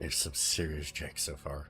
There's some serious checks so far.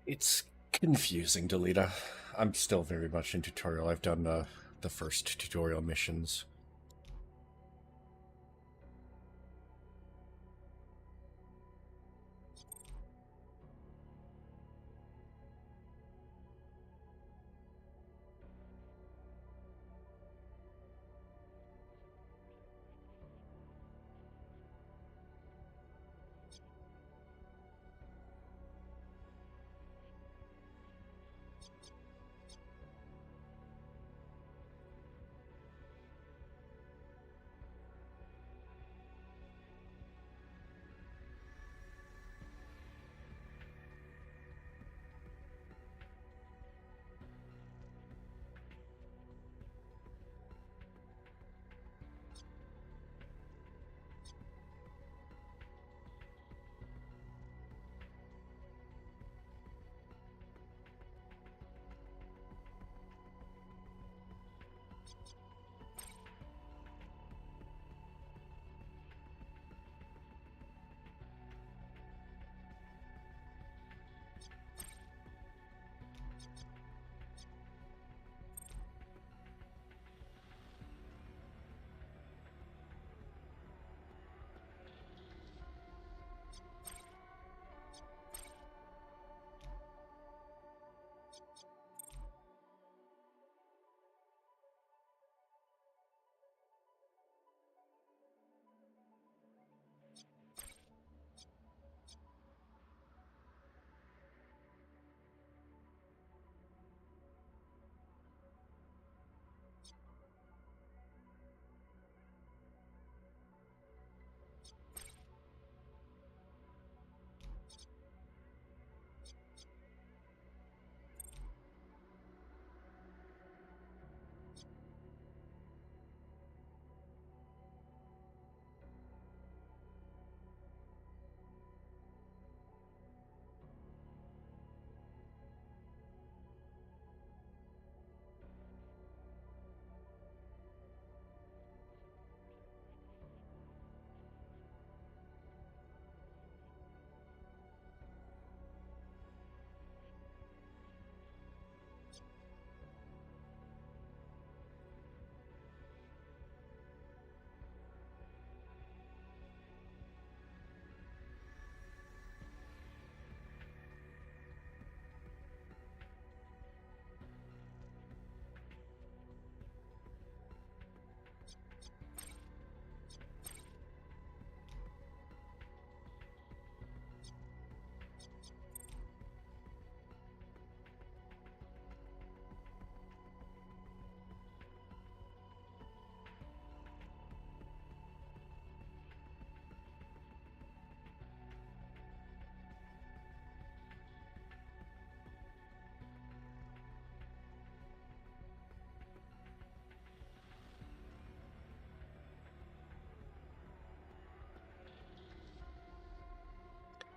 It's confusing, Delita. I'm still very much in tutorial. I've done the first tutorial missions.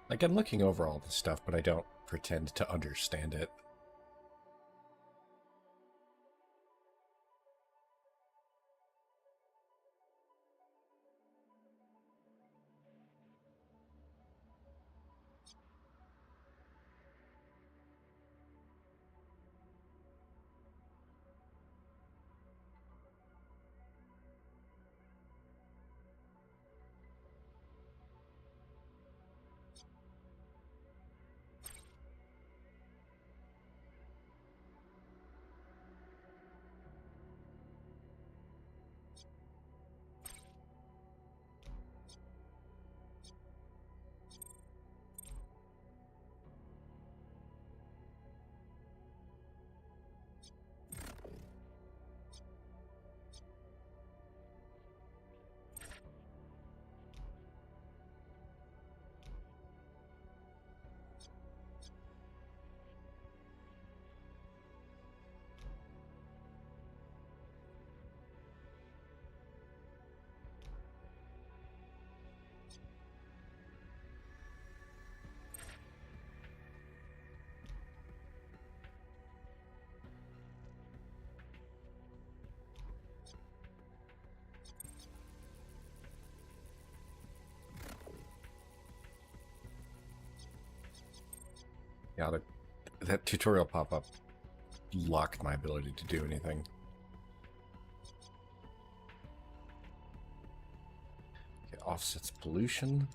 Like, I'm looking over all this stuff, but I don't pretend to understand it. Yeah, that tutorial pop-up locked my ability to do anything. Okay, offsets pollution.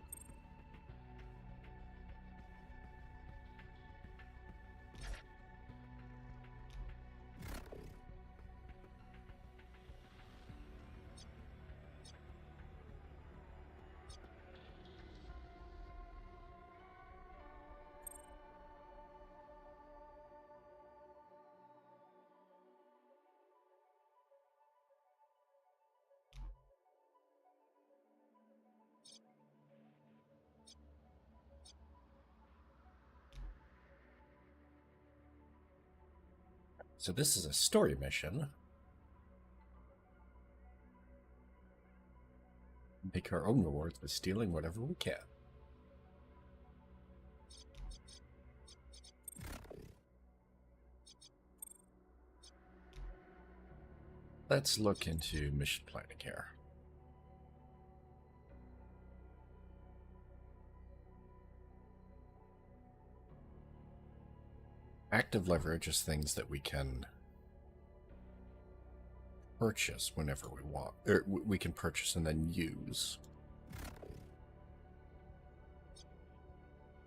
So this is a story mission. Make our own rewards by stealing whatever we can. Let's look into mission planning here. Active leverage is things that we can purchase whenever we want, or we can purchase and then use.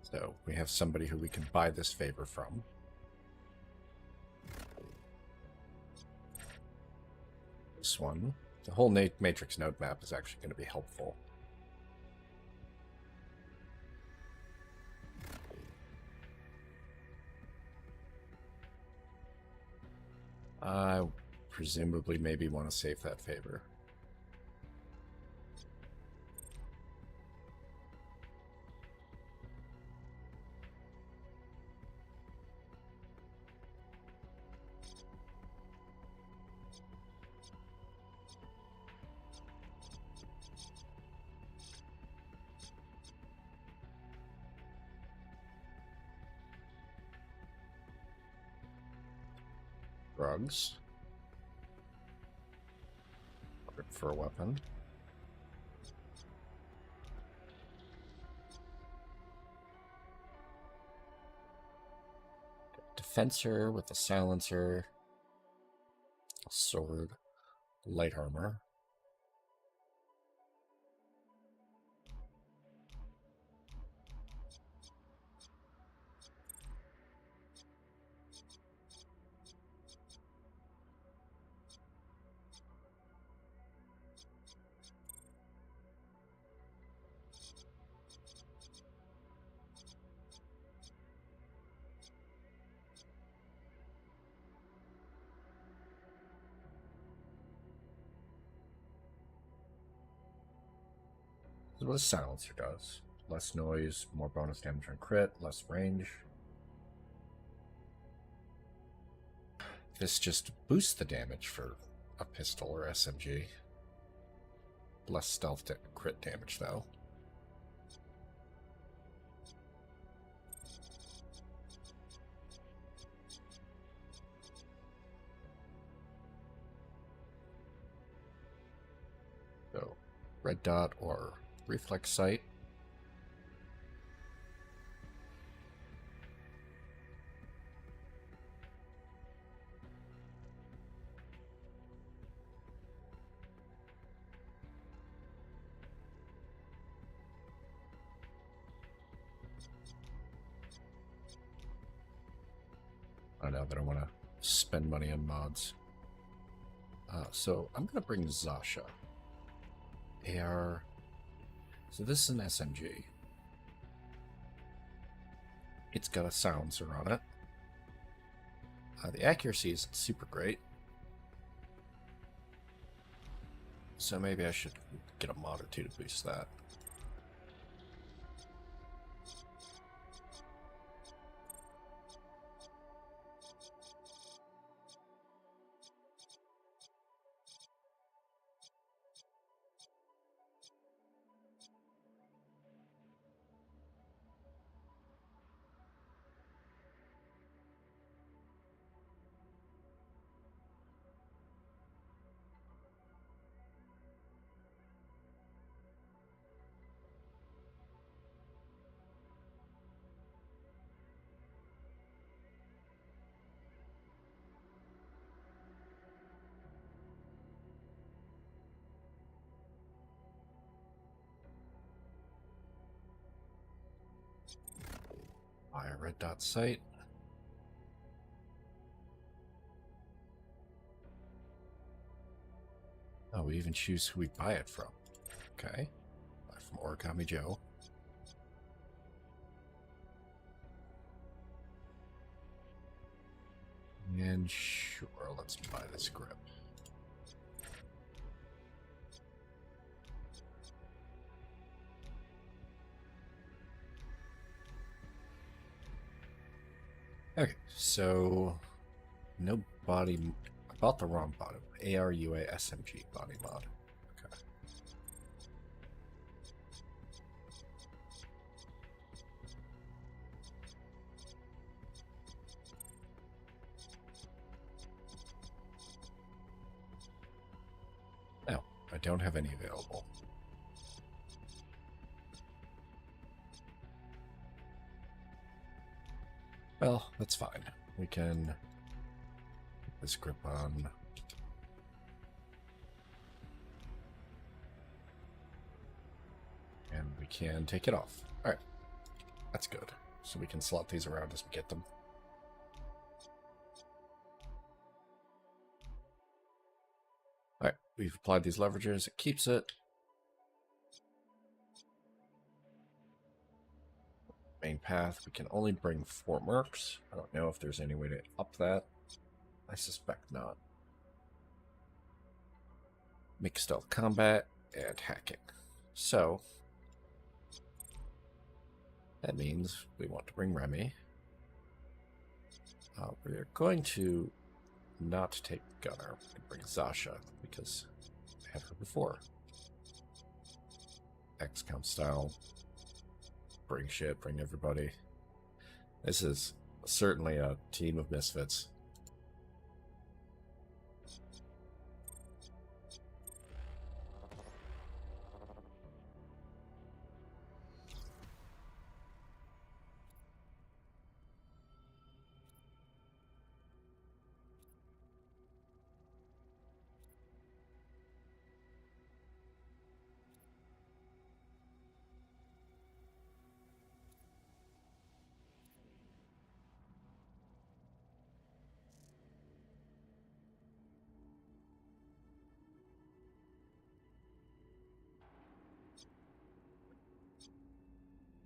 So we have somebody who we can buy this favor from. This one. The whole matrix node map is actually going to be helpful. I presumably maybe want to save that favor. Drugs. Grip for a weapon. Defensor with a silencer. A sword. Light armor. This is what a silencer does. Less noise, more bonus damage on crit, less range. This just boosts the damage for a pistol or SMG. Less stealth crit damage, though. So, red dot or reflex sight. I know that I want to spend money on mods. So I'm going to bring Zasha. AR. So this is an SMG. It's got a silencer on it. The accuracy isn't super great. So maybe I should get a mod or two to boost that. Buy a red dot site. Oh, we even choose who we buy it from. Okay. Buy from Origami Joe. And sure, let's buy this grip. Okay, so no body. I bought the wrong body. ARUA SMG body mod. Okay. No, I don't have any available. Well, that's fine. We can put this grip on. And we can take it off. Alright. That's good. So we can slot these around as we get them. Alright, we've applied these leverages. It keeps it. Main path, we can only bring 4 mercs. I don't know if there's any way to up that. I suspect not. Mixed stealth combat and hacking. So, that means we want to bring Remy. We're going to not take Gunner and bring Zasha because I had her before. XCOM style. Bring shit, bring everybody. This is certainly a team of misfits.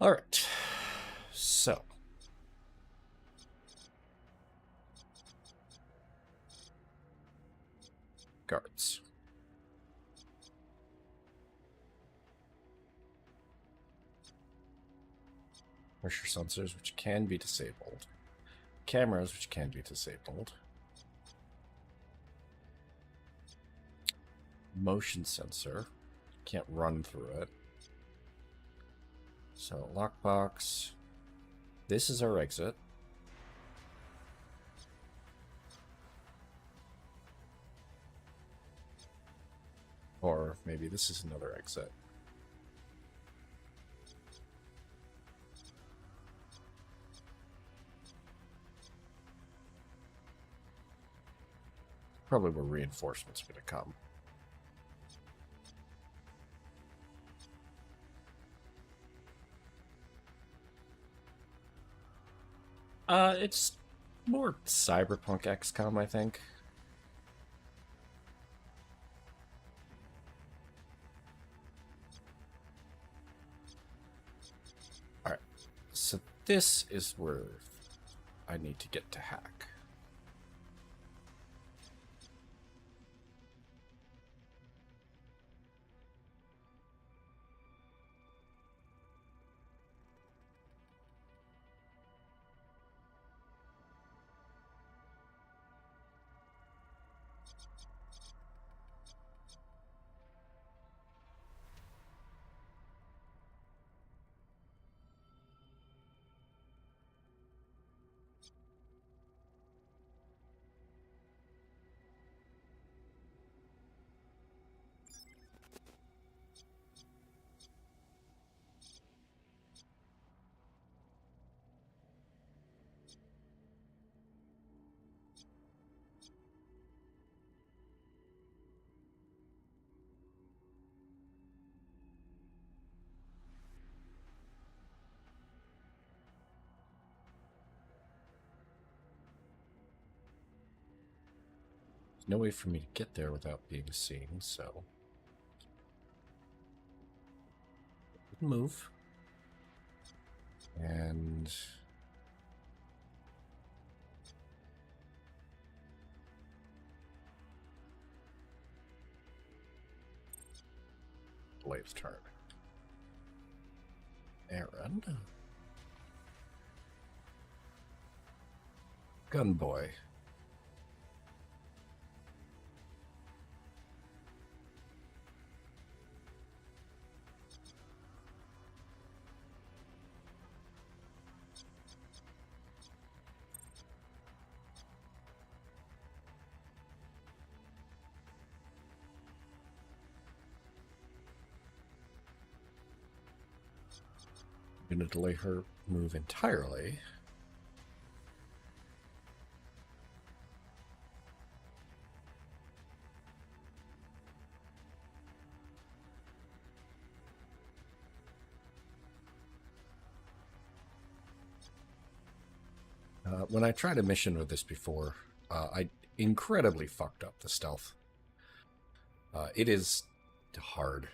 All right, so guards. Pressure sensors, which can be disabled. Cameras, which can be disabled. Motion sensor. Can't run through it. So, lockbox. This is our exit. Or maybe this is another exit. Probably where reinforcements are going to come. It's more cyberpunk XCOM, I think. Alright, so this is where I need to get to hack. no way for me to get there without being seen, so move. And Blade's turn. Aaron. Gunboy. I'm going to delay her move entirely. When I tried a mission with this before, I incredibly fucked up the stealth. It is hard.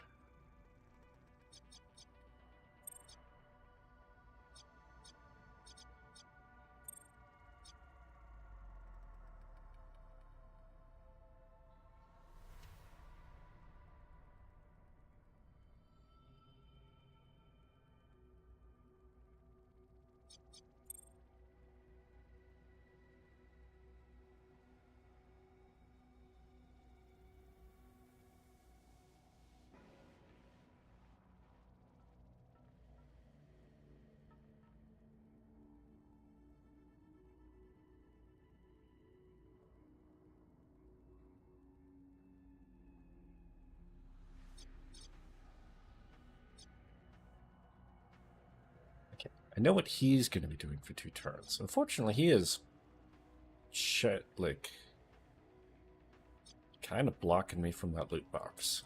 I know what he's going to be doing for 2 turns. Unfortunately, he is like kind of blocking me from that loot box.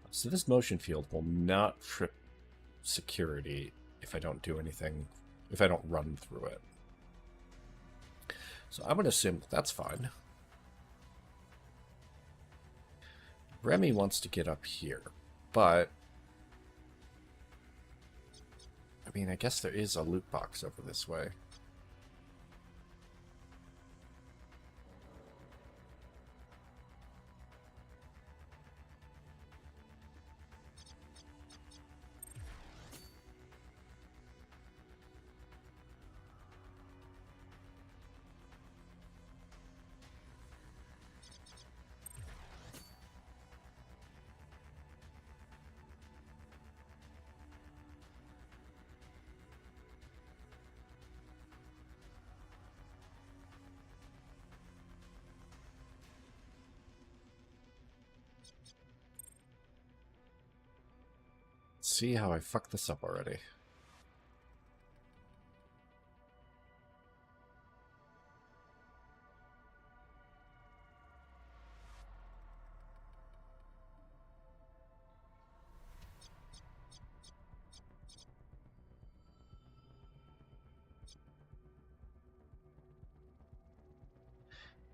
So this motion field will not trip security if I don't do anything, if I don't run through it. So I'm going to assume that's fine. Remy wants to get up here, but I mean, I guess there is a loot box over this way. See how I fucked this up already.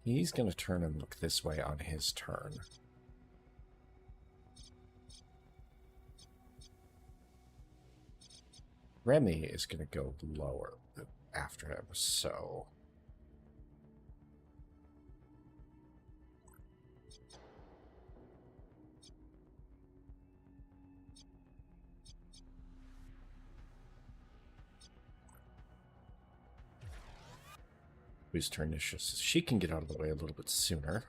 He's going to turn and look this way on his turn. Remy is going to go lower after him, so... Whose turn is she can get out of the way a little bit sooner.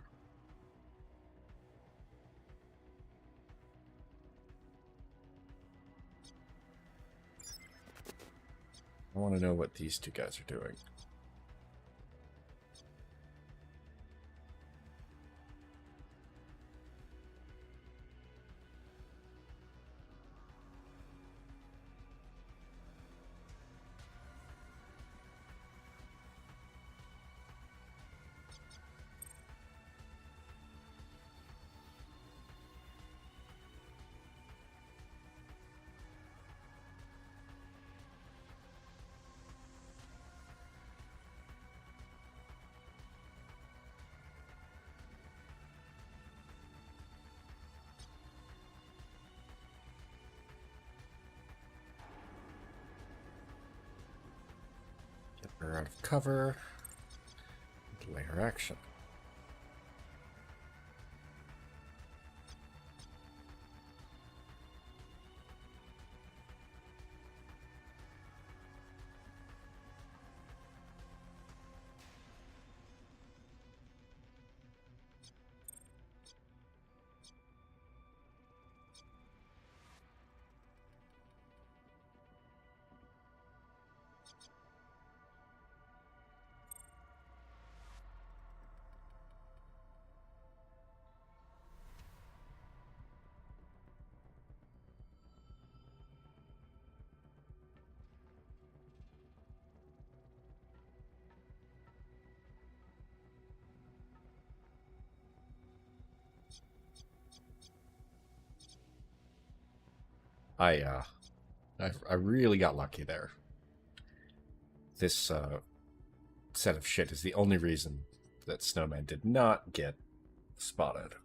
I want to know what these 2 guys are doing. out of cover. Delay her action. I really got lucky there. This set of shit is the only reason that Snowman did not get spotted.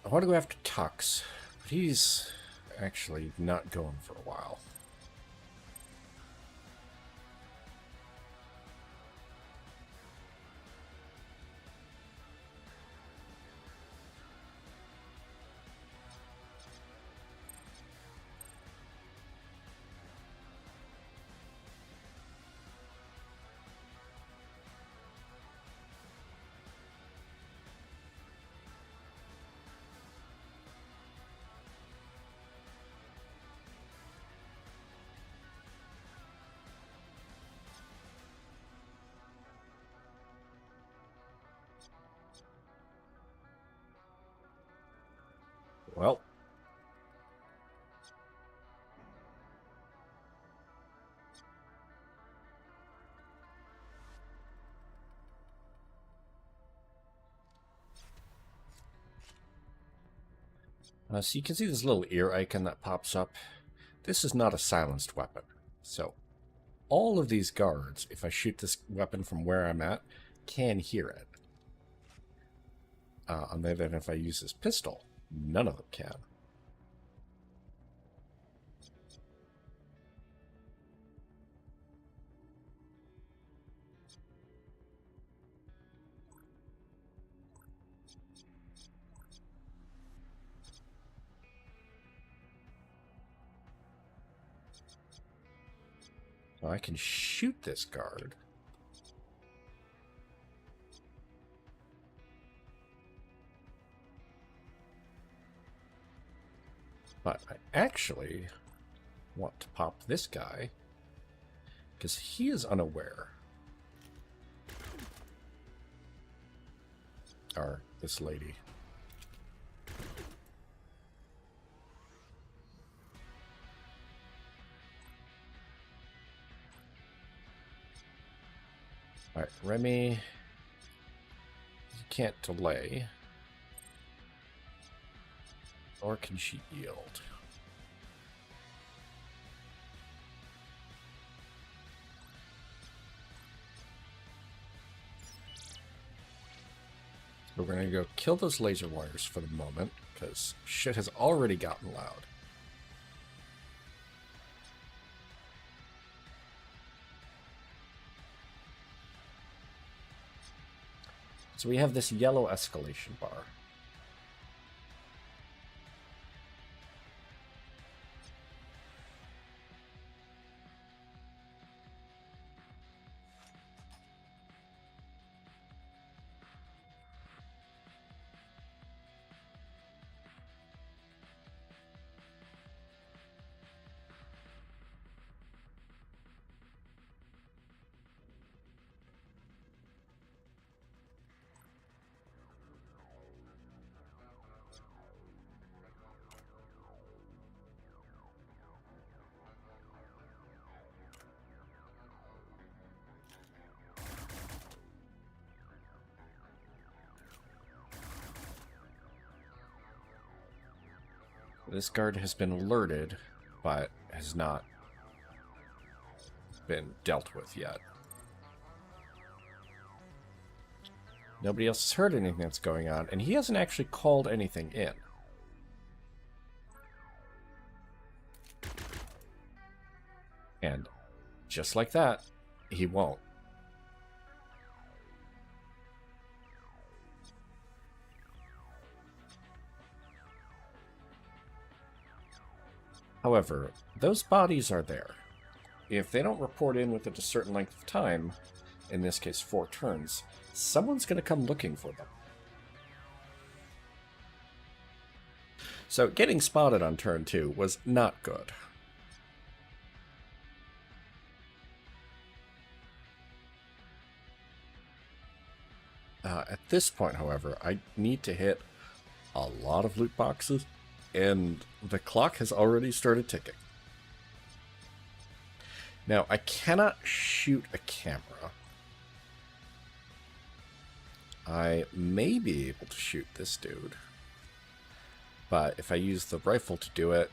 I want to go after Tux, but he's actually not going for a while. Well, so you can see this little ear icon that pops up. This is not a silenced weapon. So all of these guards, if I shoot this weapon from where I'm at, can hear it. And then if I use this pistol, none of them can. So I can shoot this guard. But I actually want to pop this guy because he is unaware. Or this lady. Alright, Remy. You can't delay. Or can she yield? So we're going to go kill those laser wires for the moment, because shit has already gotten loud. So we have this yellow escalation bar. This guard has been alerted, but has not been dealt with yet. Nobody else has heard anything that's going on, and he hasn't actually called anything in. And just like that, he won't. However, those bodies are there. If they don't report in within a certain length of time, in this case 4 turns, someone's going to come looking for them. So getting spotted on turn 2 was not good. At this point, however, I need to hit a lot of loot boxes, and the clock has already started ticking. Now, I cannot shoot a camera. I may be able to shoot this dude, but if I use the rifle to do it,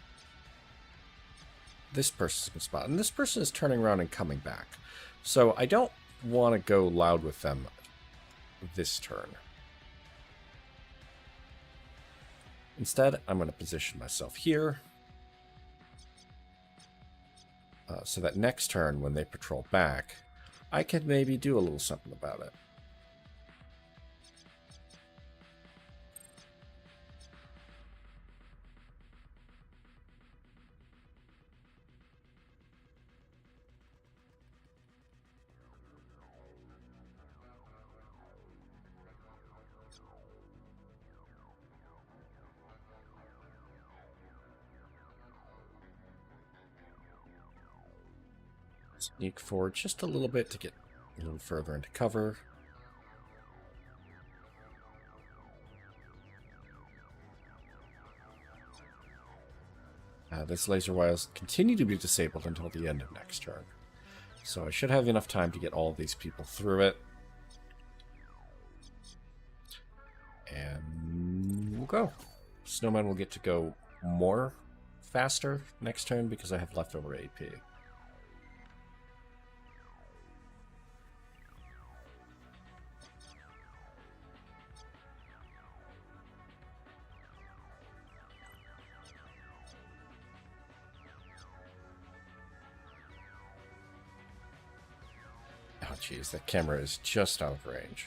this person's been spotted, and this person is turning around and coming back. So I don't want to go loud with them this turn. Instead, I'm going to position myself here so that next turn, when they patrol back, I can maybe do a little something about it. Sneak forward just a little bit to get a little further into cover. This laser wire will continue to be disabled until the end of next turn. So I should have enough time to get all of these people through it. And we'll go. Snowman will get to go more faster next turn because I have leftover AP. Oh, jeez, that camera is just out of range.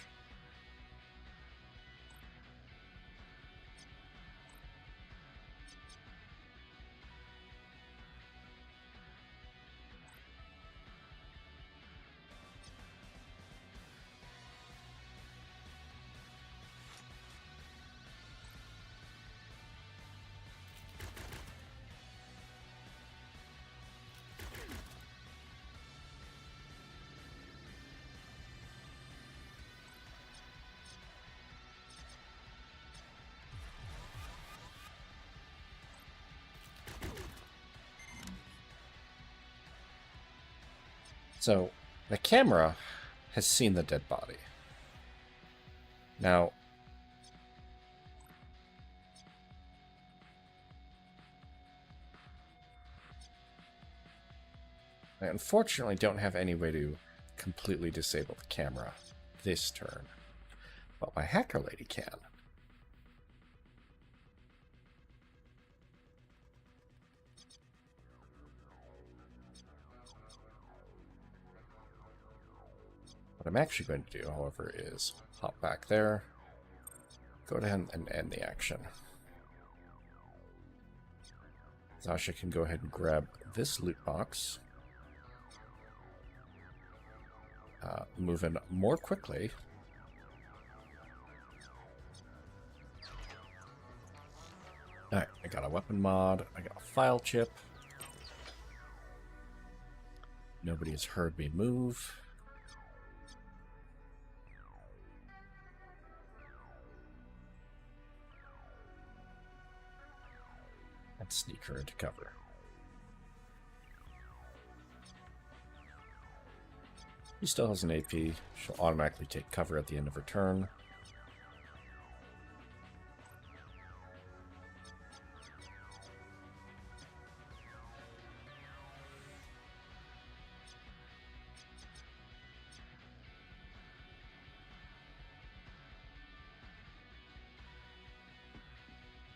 So, the camera has seen the dead body. Now, I unfortunately don't have any way to completely disable the camera this turn, but my hacker lady can. What I'm actually going to do, however, is hop back there, go ahead and end the action. Zasha can go ahead and grab this loot box, move in more quickly. Alright, I got a weapon mod, I got a file chip. Nobody has heard me move. And sneak her into cover. She still has an AP. She'll automatically take cover at the end of her turn.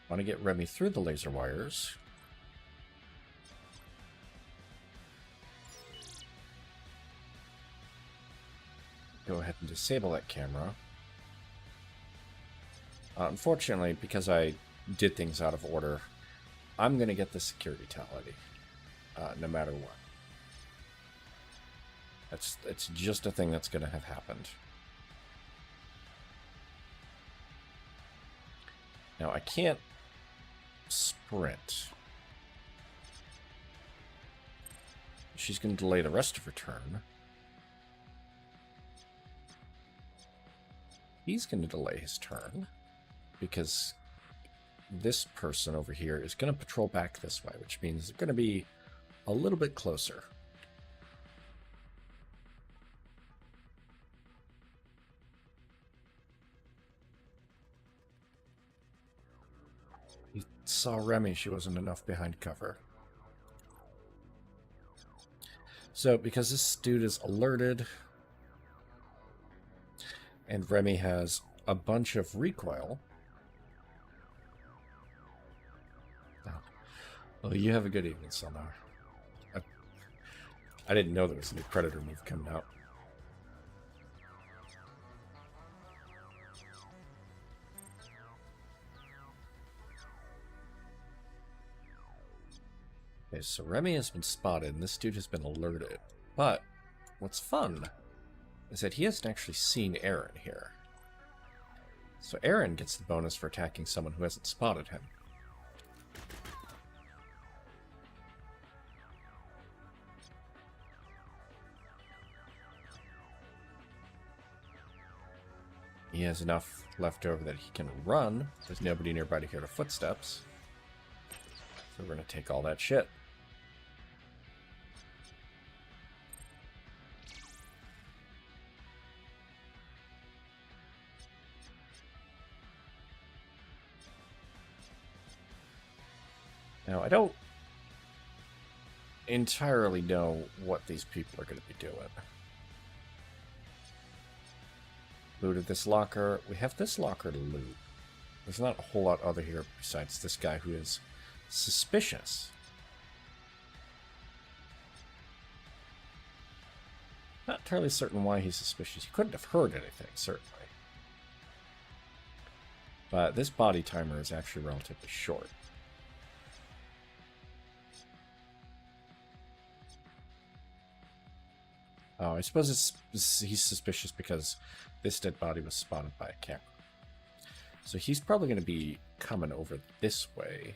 Want to get Remy through the laser wires. Go ahead and disable that camera. Unfortunately, because I did things out of order, I'm going to get the security tally, no matter what. It's just a thing that's going to have happened. Now, I can't sprint. She's going to delay the rest of her turn. He's going to delay his turn, because this person over here is going to patrol back this way, which means they're going to be a little bit closer. He saw Remy. She wasn't enough behind cover. So, because this dude is alerted, and Remy has a bunch of recoil. Well, you have a good evening, Sonar. I didn't know there was a new Predator move coming out. Okay, so Remy has been spotted, and this dude has been alerted. But what's fun is that he hasn't actually seen Aaron here. So Aaron gets the bonus for attacking someone who hasn't spotted him. He has enough left over that he can run. There's nobody nearby to hear the footsteps. So we're going to take all that shit. Now, I don't entirely know what these people are going to be doing. Looted this locker. We have this locker to loot. There's not a whole lot other here besides this guy who is suspicious. Not entirely certain why he's suspicious. He couldn't have heard anything, certainly. But this body timer is actually relatively short. Oh, I suppose he's suspicious because this dead body was spotted by a camera. So he's probably going to be coming over this way.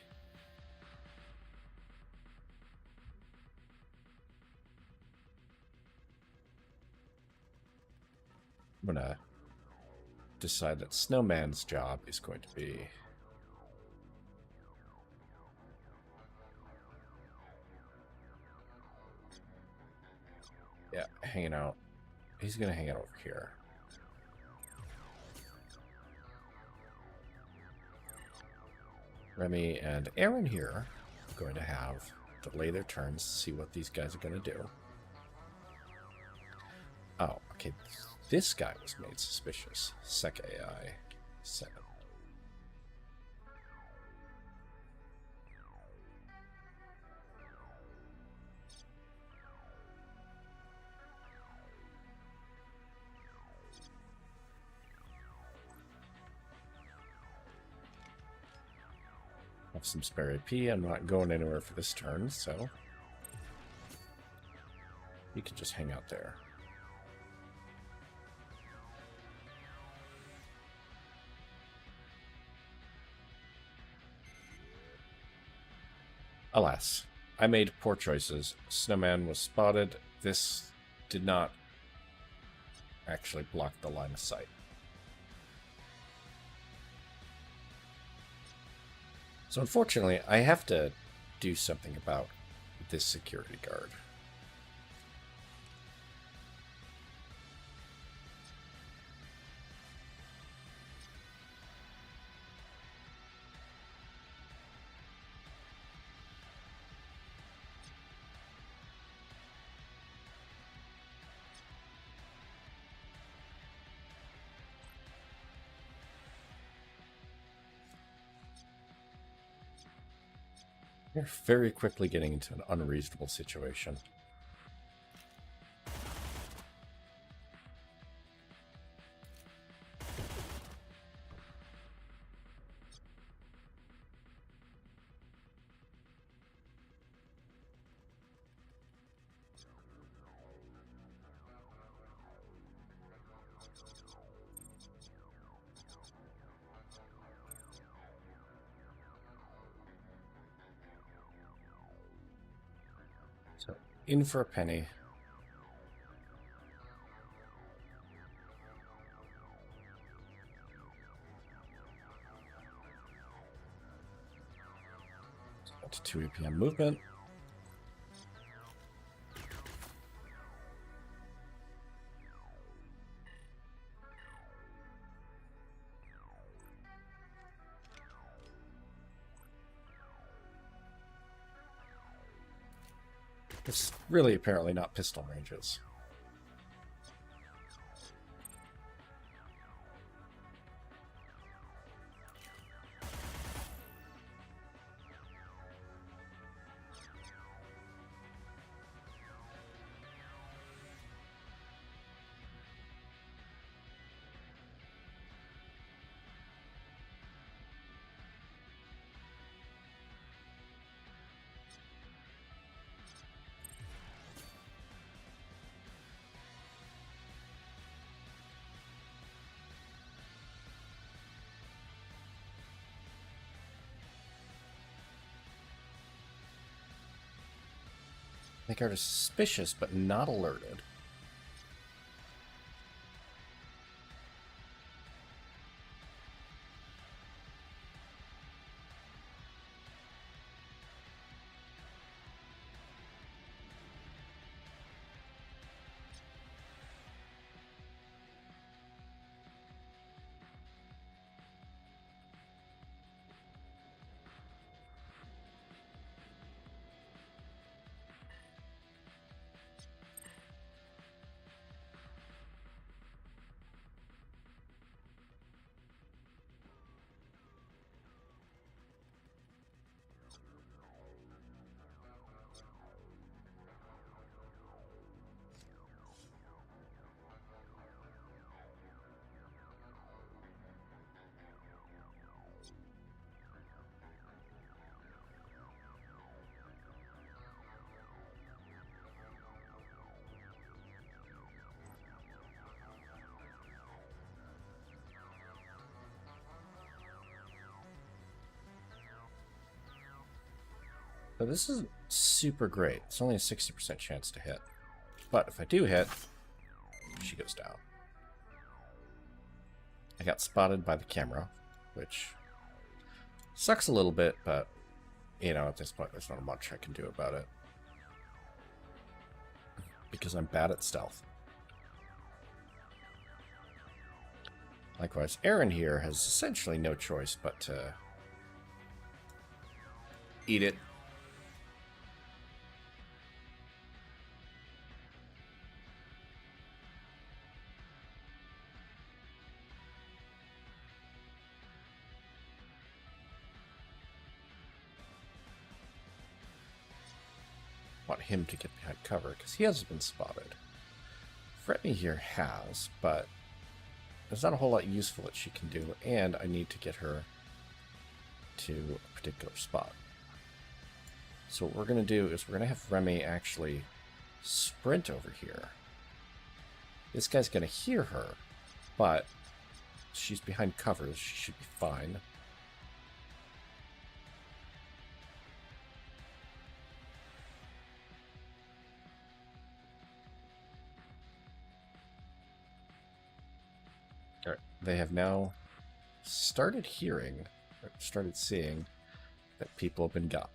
I'm going to decide that Snowman's job is going to be... yeah, hanging out. He's going to hang out over here. Remy and Aaron here are going to have delay their turns to see what these guys are going to do. Oh, okay. This guy was made suspicious. Sec AI 7. Have some spare AP. I'm not going anywhere for this turn, so you can just hang out there. Alas, I made poor choices. Snowman was spotted. This did not actually block the line of sight. So unfortunately, I have to do something about this security guard. We're very quickly getting into an unreasonable situation. So, in for a penny. To 2 APM movement. It's really apparently not pistol ranges. They are suspicious, but not alerted. So this isn't super great. It's only a 60% chance to hit. But if I do hit, she goes down. I got spotted by the camera, which sucks a little bit, but, you know, at this point there's not much I can do about it. Because I'm bad at stealth. Likewise, Aaron here has essentially no choice but to eat it. Want him to get behind cover because he hasn't been spotted. Fretney here has, but there's not a whole lot useful that she can do, and I need to get her to a particular spot. So what we're going to do is we're going to have Remy actually sprint over here. This guy's going to hear her, but she's behind covers. She should be fine. All right. They have now started hearing, or started seeing that people have been got.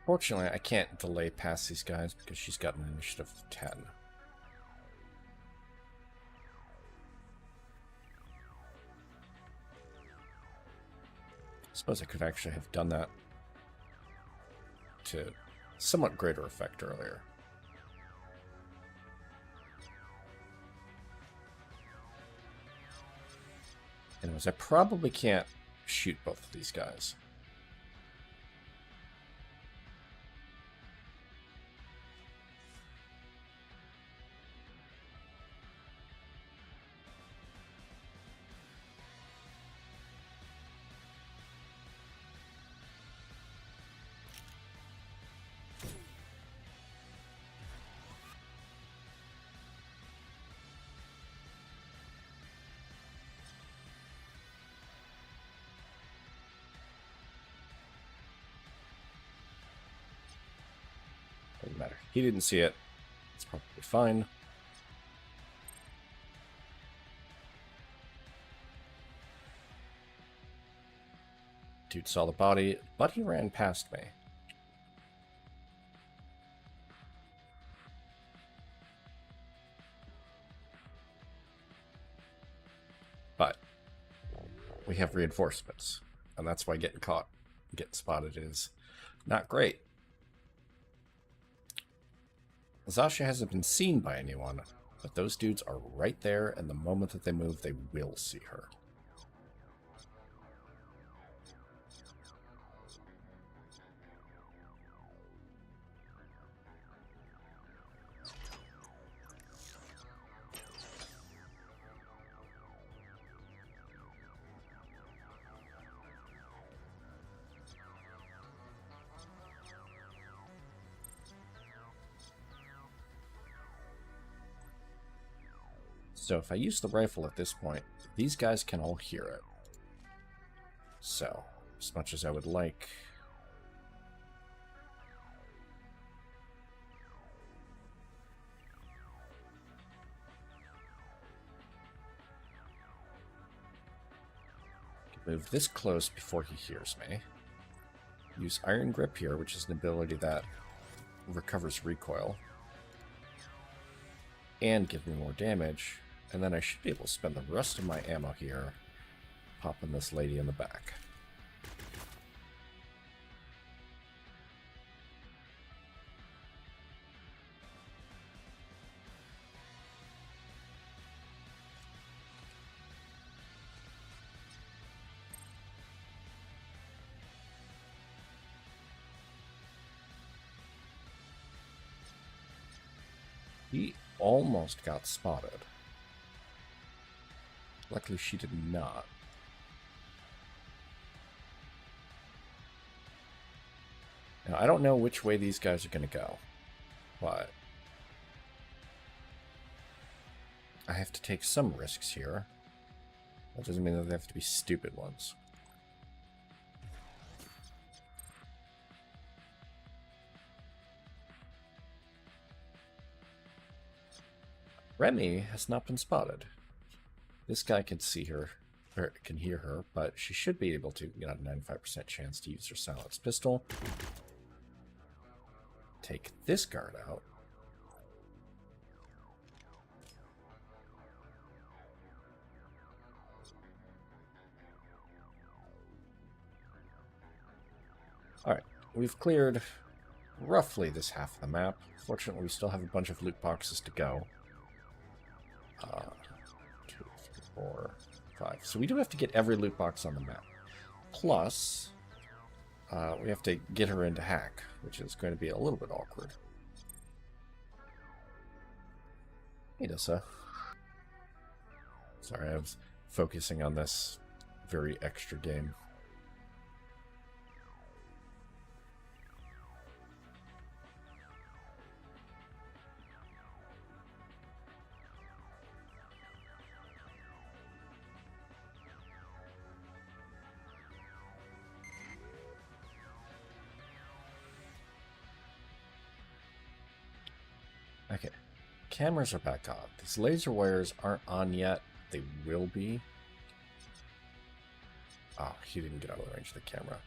Fortunately, I can't delay past these guys because she's got an initiative of 10. I suppose I could actually have done that to somewhat greater effect earlier. Anyways, I probably can't shoot both of these guys. Doesn't matter. He didn't see it. It's probably fine. Dude saw the body, but he ran past me. But we have reinforcements, and that's why getting caught, getting spotted is not great. Zasha hasn't been seen by anyone, but those dudes are right there, and the moment that they move, they will see her. So if I use the rifle at this point, these guys can all hear it. So, as much as I would like... move this close before he hears me. Use Iron Grip here, which is an ability that recovers recoil. And give me more damage. And then I should be able to spend the rest of my ammo here popping this lady in the back. He almost got spotted. Luckily, she did not. Now, I don't know which way these guys are going to go, but I have to take some risks here. That doesn't mean that they have to be stupid ones. Remy has not been spotted. This guy can see her, or can hear her, but she should be able to get a 95% chance to use her silenced pistol. Take this guard out. Alright, we've cleared roughly this half of the map. Fortunately, we still have a bunch of loot boxes to go. 2, 3, 4, 5. So we do have to get every loot box on the map. Plus, we have to get her into hack, which is going to be a little bit awkward. Hey, Dessa. Sorry, I was focusing on this very extra game. Okay, cameras are back on. These laser wires aren't on yet. They will be. Oh, he didn't get out of the range of the camera.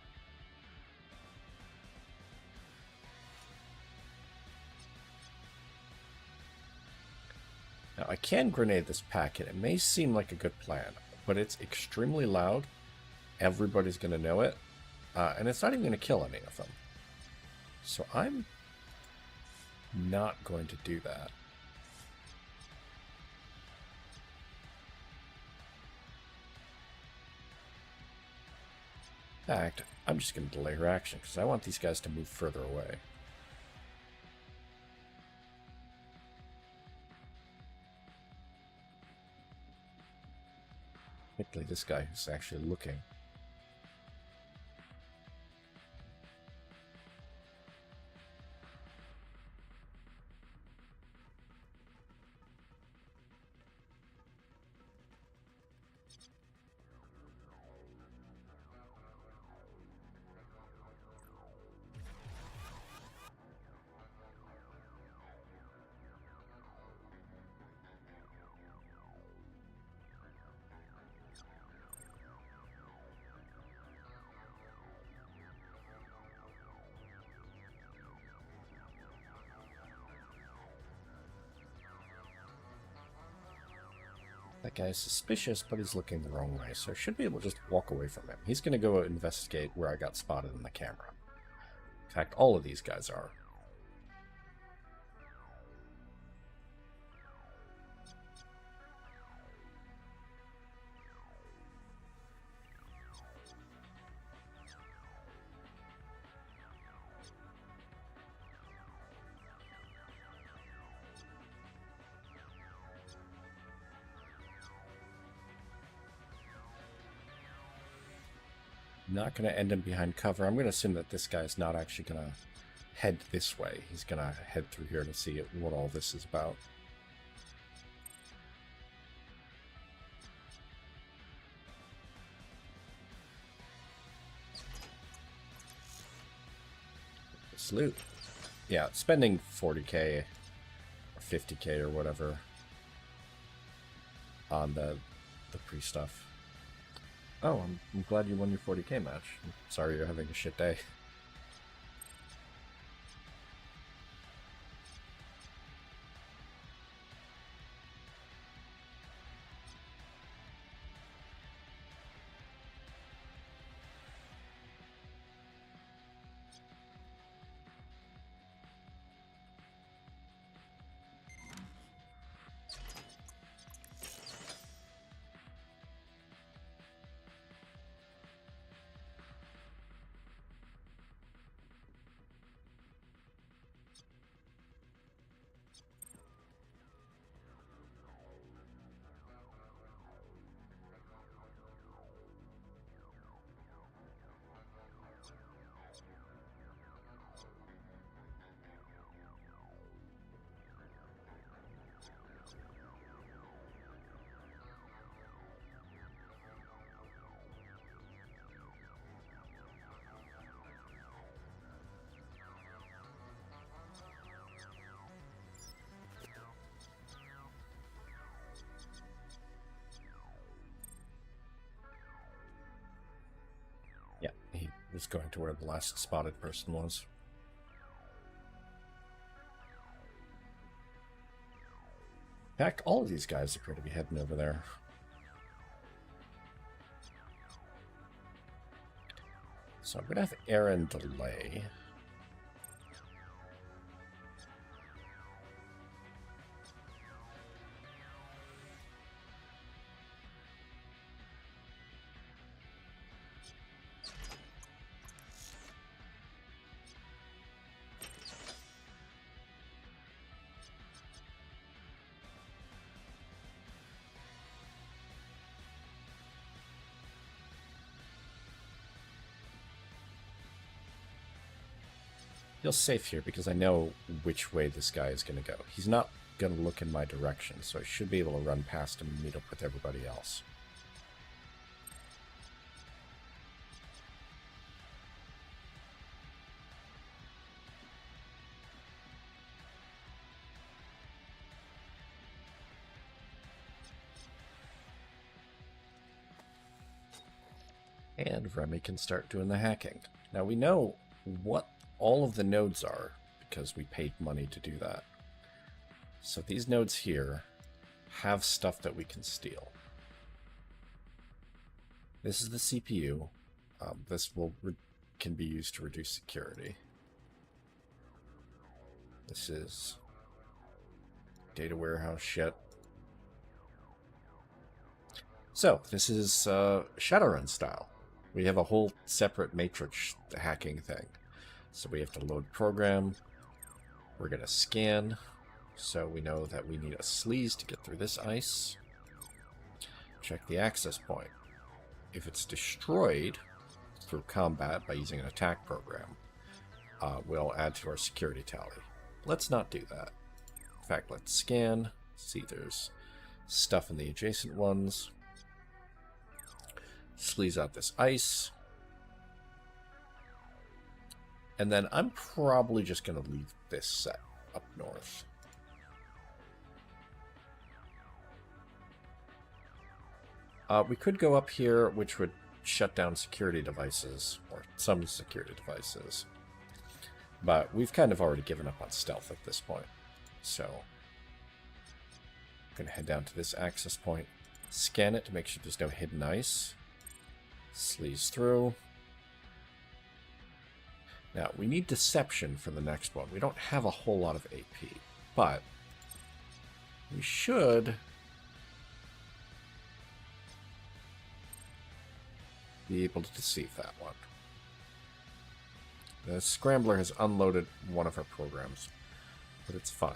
I can grenade this packet. It may seem like a good plan, but it's extremely loud. Everybody's going to know it. And it's not even going to kill any of them. So I'm not going to do that. In fact, I'm just going to delay her action because I want these guys to move further away. Particularly this guy who's actually looking. That guy's suspicious, but he's looking the wrong way, so I should be able to just walk away from him. He's going to go investigate where I got spotted in the camera. In fact, all of these guys are. Not going to end him behind cover. I'm going to assume that this guy's not actually going to head this way. He's going to head through here to see what all this is about. This loot. Yeah, spending 40k or 50k or whatever on the pre-stuff. Oh, I'm glad you won your 40k match. I'm sorry you're having a shit day. Yeah, he was going to where the last spotted person was. In fact, all of these guys appear to be heading over there. So I'm going to have Aaron delay. Feel safe here because I know which way this guy is going to go. He's not going to look in my direction, so I should be able to run past him and meet up with everybody else. And Remy can start doing the hacking. Now we know what all of the nodes are because we paid money to do that. So these nodes here have stuff that we can steal. This is the CPU. This can be used to reduce security. This is data warehouse shit. So, this is Shadowrun style. We have a whole separate matrix hacking thing. So we have to load program. We're going to scan. So we know that we need a sleaze to get through this ice. Check the access point. If it's destroyed through combat by using an attack program, we'll add to our security tally. Let's not do that. In fact, let's scan. See, there's stuff in the adjacent ones. Sleaze out this ice. And then I'm probably just going to leave this set up north. We could go up here, which would shut down security devices, or some security devices. But we've kind of already given up on stealth at this point. So, I'm going to head down to this access point, scan it to make sure there's no hidden ice. Sleaze through. Now, we need deception for the next one. We don't have a whole lot of AP, but we should be able to deceive that one. The Scrambler has unloaded one of our programs, but it's fine.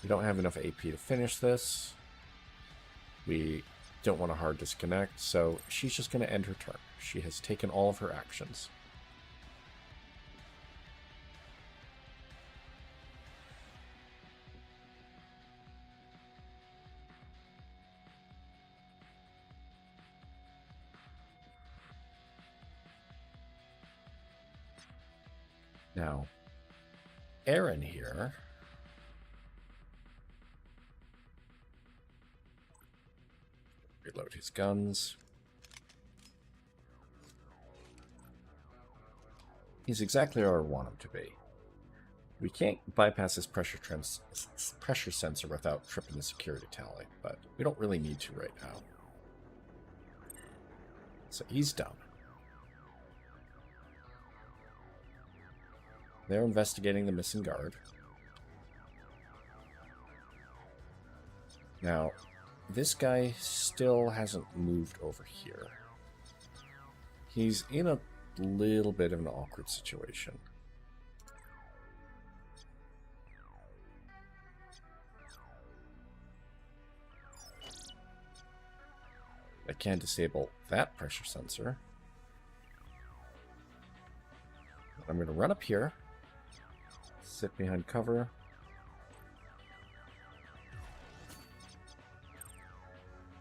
We don't have enough AP to finish this. We don't want a hard disconnect, so she's just going to end her turn. She has taken all of her actions. Now, Aaron here reload his guns. He's exactly where I want him to be. We can't bypass his pressure sensor without tripping the security tally, but we don't really need to right now. So he's done. They're investigating the missing guard. Now, this guy still hasn't moved over here. He's in a little bit of an awkward situation. I can disable that pressure sensor. I'm going to run up here. Sit behind cover.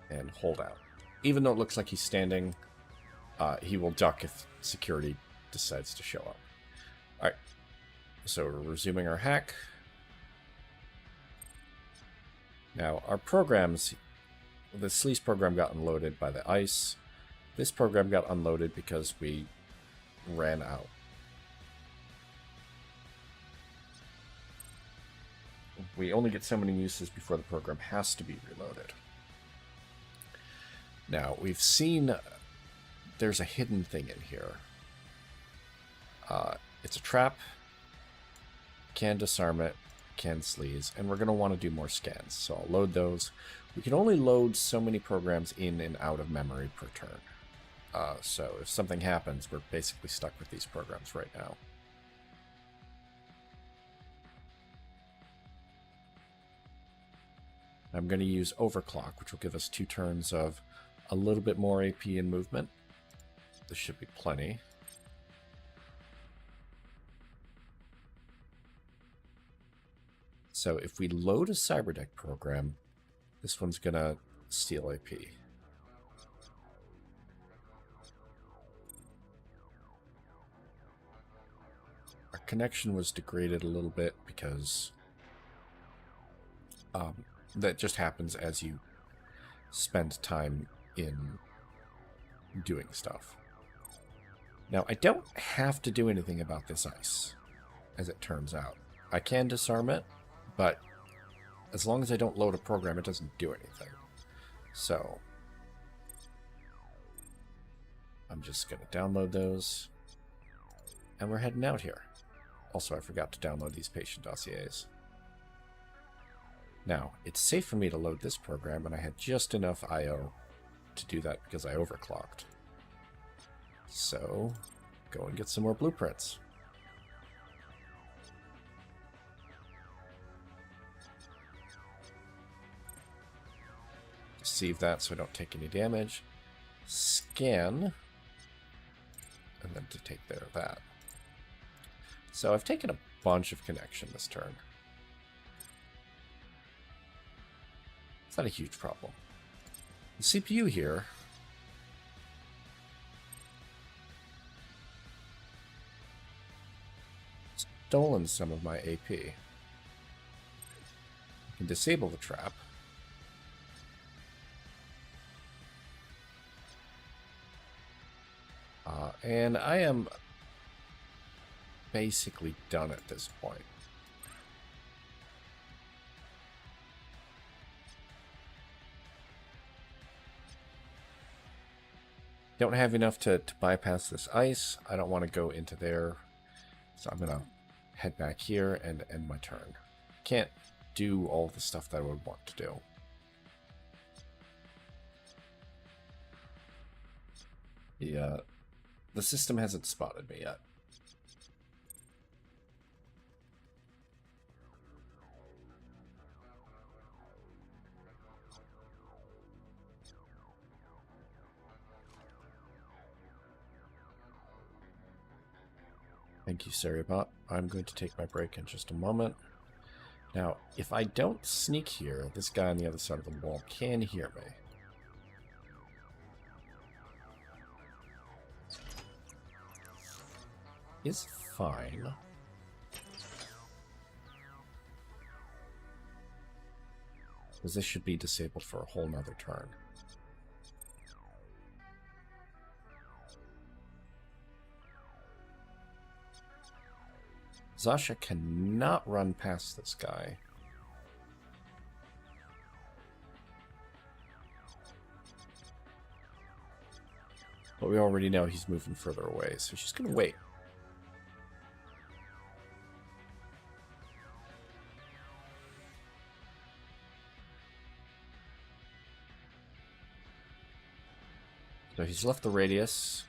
And hold out. Even though it looks like he's standing, he will duck if security decides to show up. Alright. So we're resuming our hack. Now, our programs, the Sleaze program got unloaded by the ice. This program got unloaded because we ran out. We only get so many uses before the program has to be reloaded. Now, we've seen there's a hidden thing in here. It's a trap, can disarm it, can sleaze, and we're going to want to do more scans. So I'll load those. We can only load so many programs in and out of memory per turn. So if something happens, we're basically stuck with these programs right now. I'm going to use Overclock, which will give us 2 turns of a little bit more AP and movement. This should be plenty. So if we load a Cyberdeck program, this one's going to steal AP. Our connection was degraded a little bit because that just happens as you spend time in doing stuff. Now, I don't have to do anything about this ice, as it turns out. I can disarm it, but as long as I don't load a program, it doesn't do anything. So I'm just going to download those. And we're heading out here. Also, I forgot to download these patient dossiers. Now, it's safe for me to load this program, and I had just enough I/O to do that because I overclocked. So, go and get some more blueprints. Save that so I don't take any damage. Scan. And then to take care of that. So I've taken a bunch of connection this turn. It's not a huge problem. The CPU here stolen some of my AP. I can disable the trap. And I am basically done at this point. Don't have enough to bypass this ice. I don't want to go into there. So I'm going to head back here and end my turn. Can't do all the stuff that I would want to do. The system hasn't spotted me yet. Thank you, Seriebot. I'm going to take my break in just a moment. Now, if I don't sneak here, this guy on the other side of the wall can hear me. Is fine. Because this should be disabled for a whole nother turn. Zasha cannot run past this guy. But we already know he's moving further away, so she's going to wait. So he's left the radius.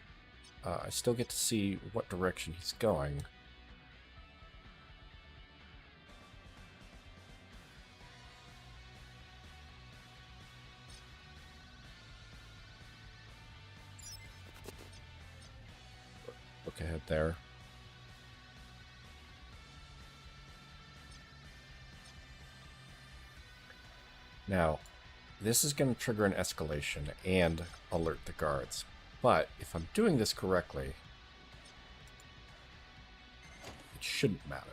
I still get to see what direction he's going. Look ahead there. Now, this is going to trigger an escalation and alert the guards. But if I'm doing this correctly, it shouldn't matter.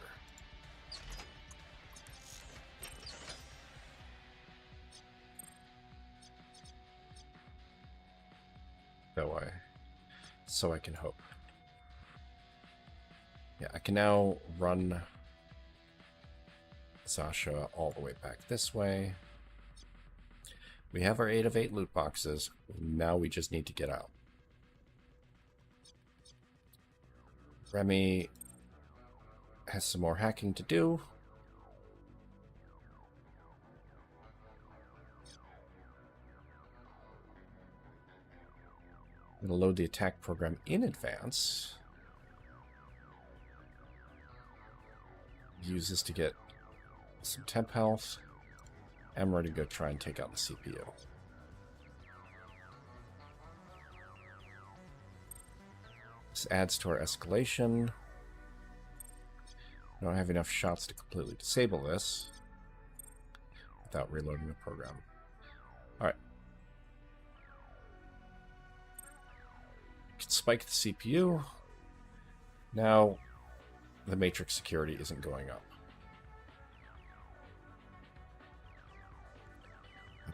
So I can hope. Yeah, I can now run Sasha all the way back this way. We have our 8 of 8 loot boxes. Now we just need to get out. Remy has some more hacking to do. I'm going to load the attack program in advance. Use this to get some temp health. I'm ready to go try and take out the CPU. This adds to our escalation. I don't have enough shots to completely disable this without reloading the program. Alright. Spike the CPU. Now the matrix security isn't going up.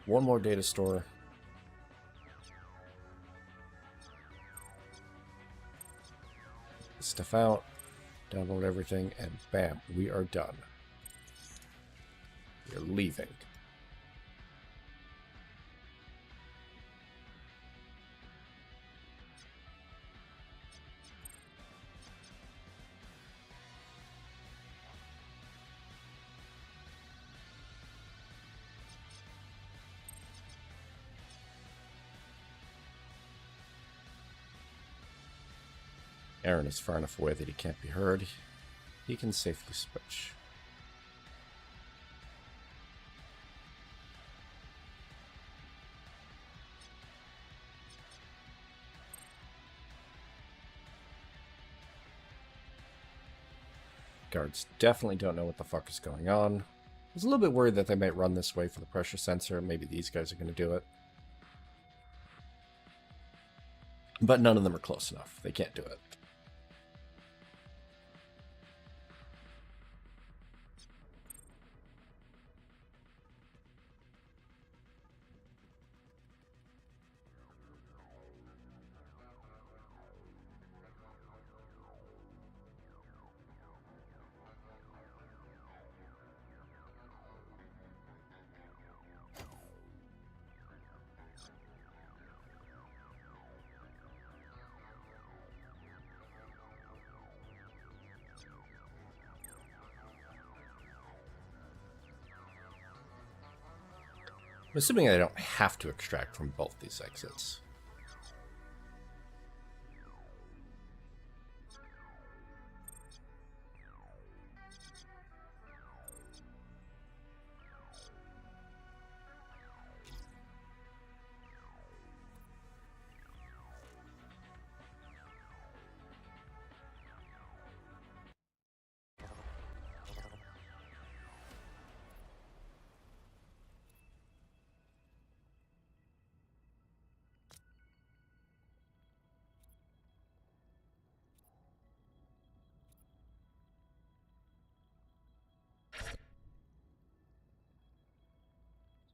One more data store. Stuff out, download everything, and bam, we are done. You're leaving. Aaron is far enough away that he can't be heard. He can safely switch. Guards definitely don't know what the fuck is going on. I was a little bit worried that they might run this way for the pressure sensor. Maybe these guys are going to do it. But none of them are close enough. They can't do it. I'm assuming I don't have to extract from both these exits.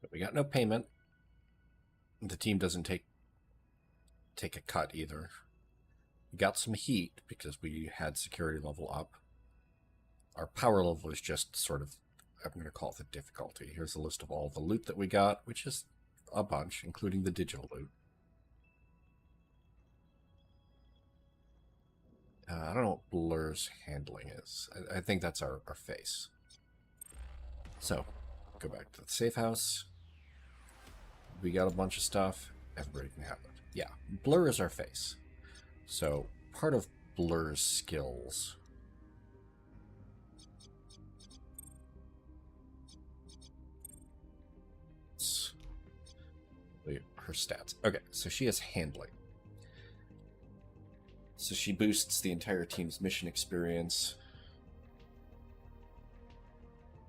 But we got no payment. The team doesn't take a cut either. We got some heat because we had security level up. Our power level is just sort of, I'm going to call it the difficulty. Here's a list of all the loot that we got, which is a bunch, including the digital loot. I don't know what Blur's handling is. I think that's our face. So, go back to the safe house. We got a bunch of stuff. Everybody can have it. Yeah, Blur is our face. So, part of Blur's skills... her stats. Okay, so she has handling. So she boosts the entire team's mission experience.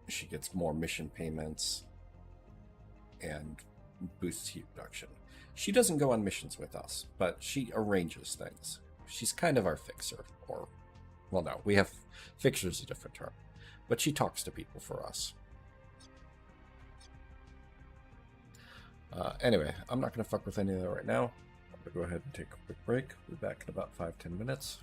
She gets more mission payments and boosts heat reduction. She doesn't go on missions with us, but she arranges things. She's kind of our fixer, or, well, no, we have fixer's a different term, but she talks to people for us. Anyway, I'm not going to fuck with any of that right now. I'm going to go ahead and take a quick break. We'll be back in about 5-10 minutes.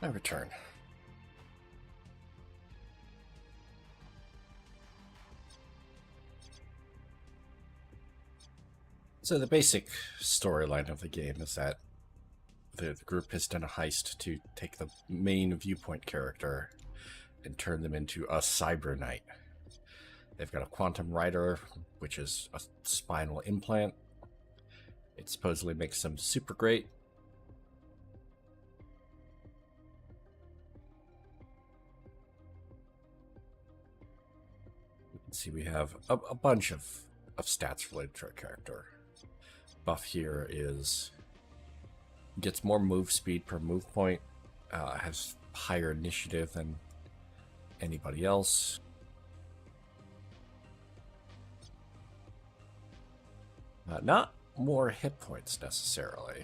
I return. So the basic storyline of the game is that the group has done a heist to take the main viewpoint character and turn them into a Cyber Knight. They've got a quantum rider, which is a spinal implant. It supposedly makes them super great. You can see we have a bunch of stats related to our character. Buff here is gets more move speed per move point, has higher initiative than anybody else. Not more hit points necessarily.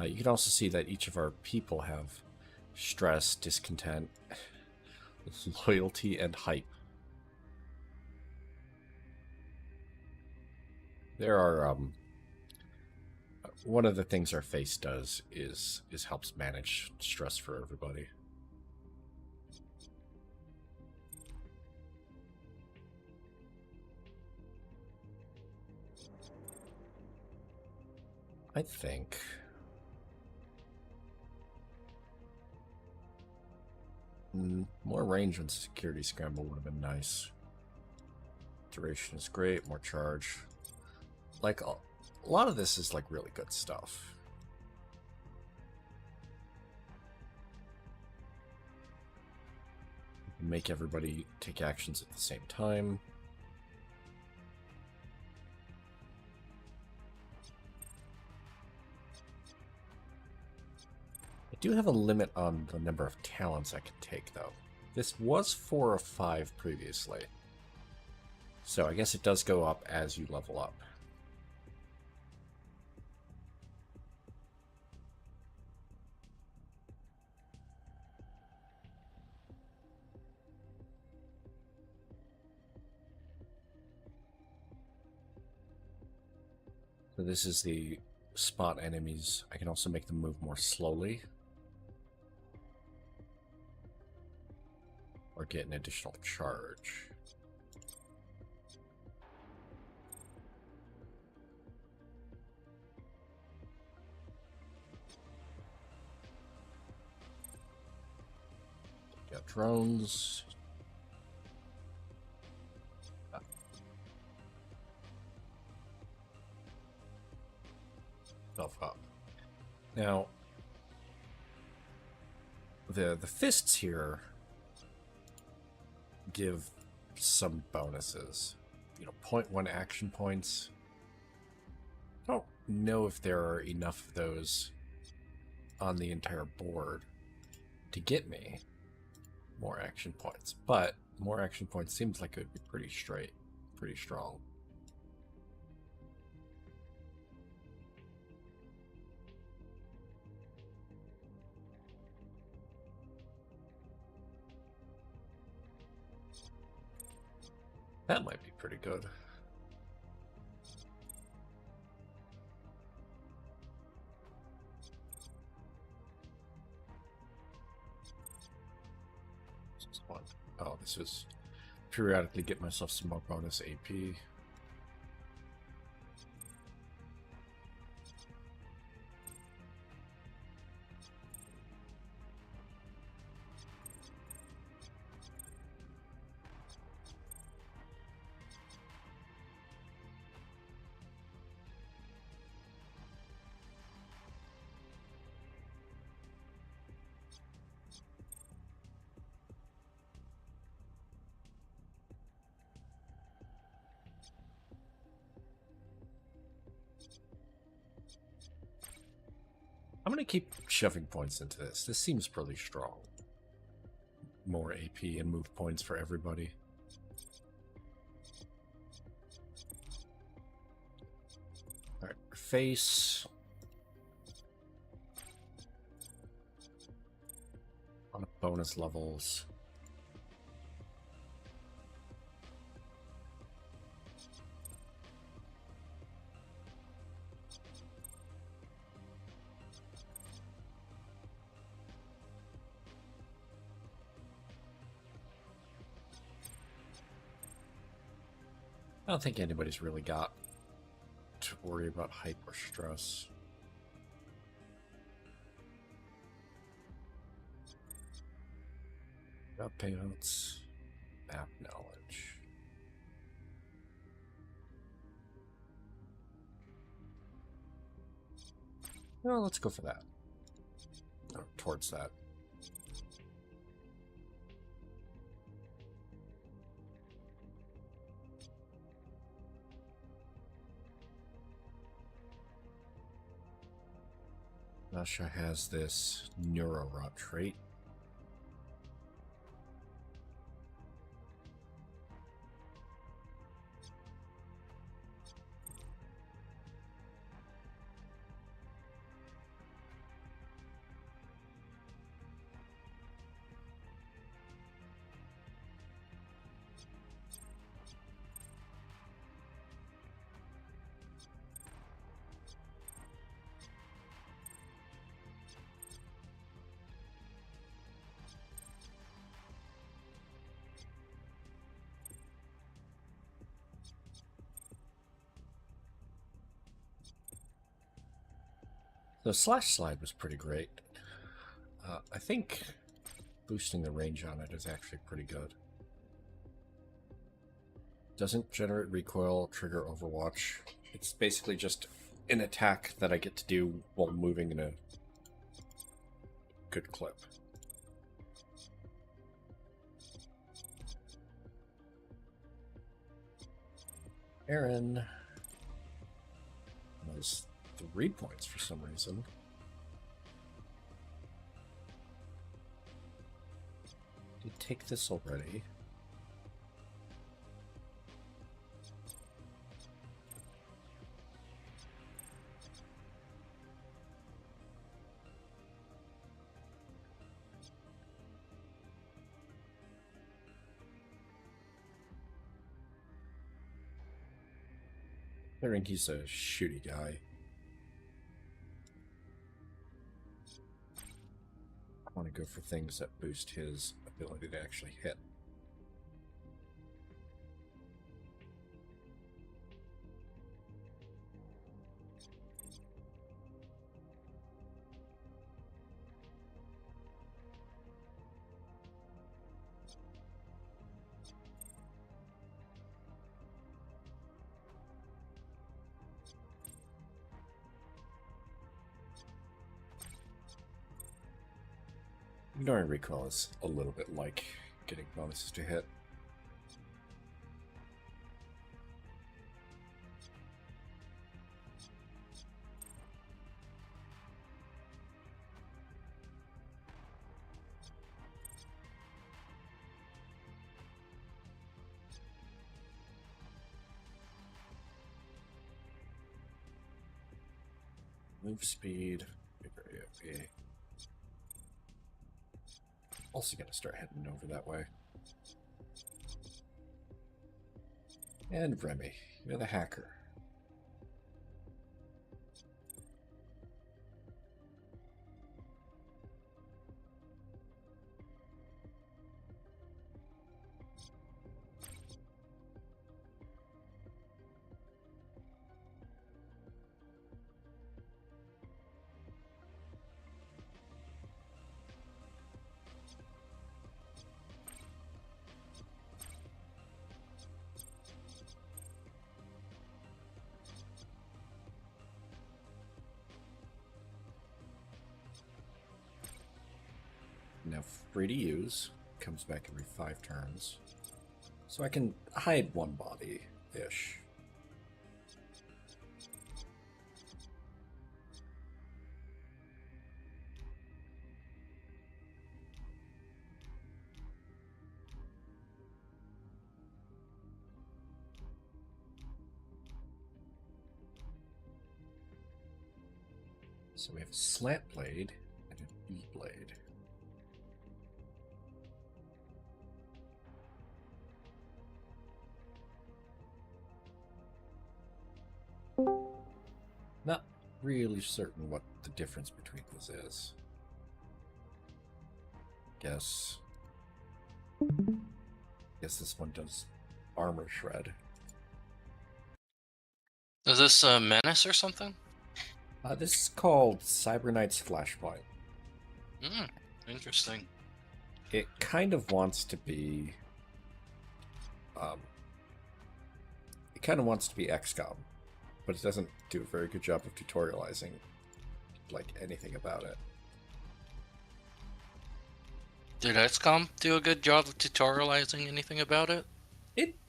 You can also see that each of our people have stress, discontent, loyalty, and hype. There are one of the things our face does is helps manage stress for everybody. I think more range on security scramble would have been nice. Duration is great, more charge. Like a lot of this is like really good stuff. Make everybody take actions at the same time. I do have a limit on the number of talents I can take, though. This was 4 or 5 previously. So I guess it does go up as you level up. So this is the spot enemies. I can also make them move more slowly. Or get an additional charge. Got drones. Up. Now, the fists here give some bonuses. You know, 0.1 action points. I don't know if there are enough of those on the entire board to get me more action points, but more action points seems like it would be pretty strong. That might be pretty good. This one. Oh, this is periodically get myself some more bonus AP. I'm going to keep shoving points into this. This seems pretty strong. More AP and move points for everybody. Alright, face. On bonus levels. I don't think anybody's really got to worry about hype or stress. About payouts, map knowledge. Well, let's go for that. Or towards that. Russia has this neurorot trait. The slash slide was pretty great. I think boosting the range on it is actually pretty good. Doesn't generate recoil, trigger overwatch. It's basically just an attack that I get to do while moving in a good clip. Aaron was 3 points for some reason. Did you take this already? I think he's a shooty guy. I want to go for things that boost his ability to actually hit. Ignoring recoil is a little bit like getting bonuses to hit. Move speed, bigger AOV. Also gonna start heading over that way. And Remy, you're the hacker. Now free to use, comes back every 5 turns. So I can hide one body-ish. So we have a slant blade and an E blade. Not really certain what the difference between these is. Guess this one does armor shred. Is this a Menace or something? This is called Cyber Knights Flashpoint. Hmm, interesting. It kind of wants to be, um, it kind of wants to be XCOM, but it doesn't do a very good job of tutorializing like anything about it. Did XCOM do a good job of tutorializing anything about it?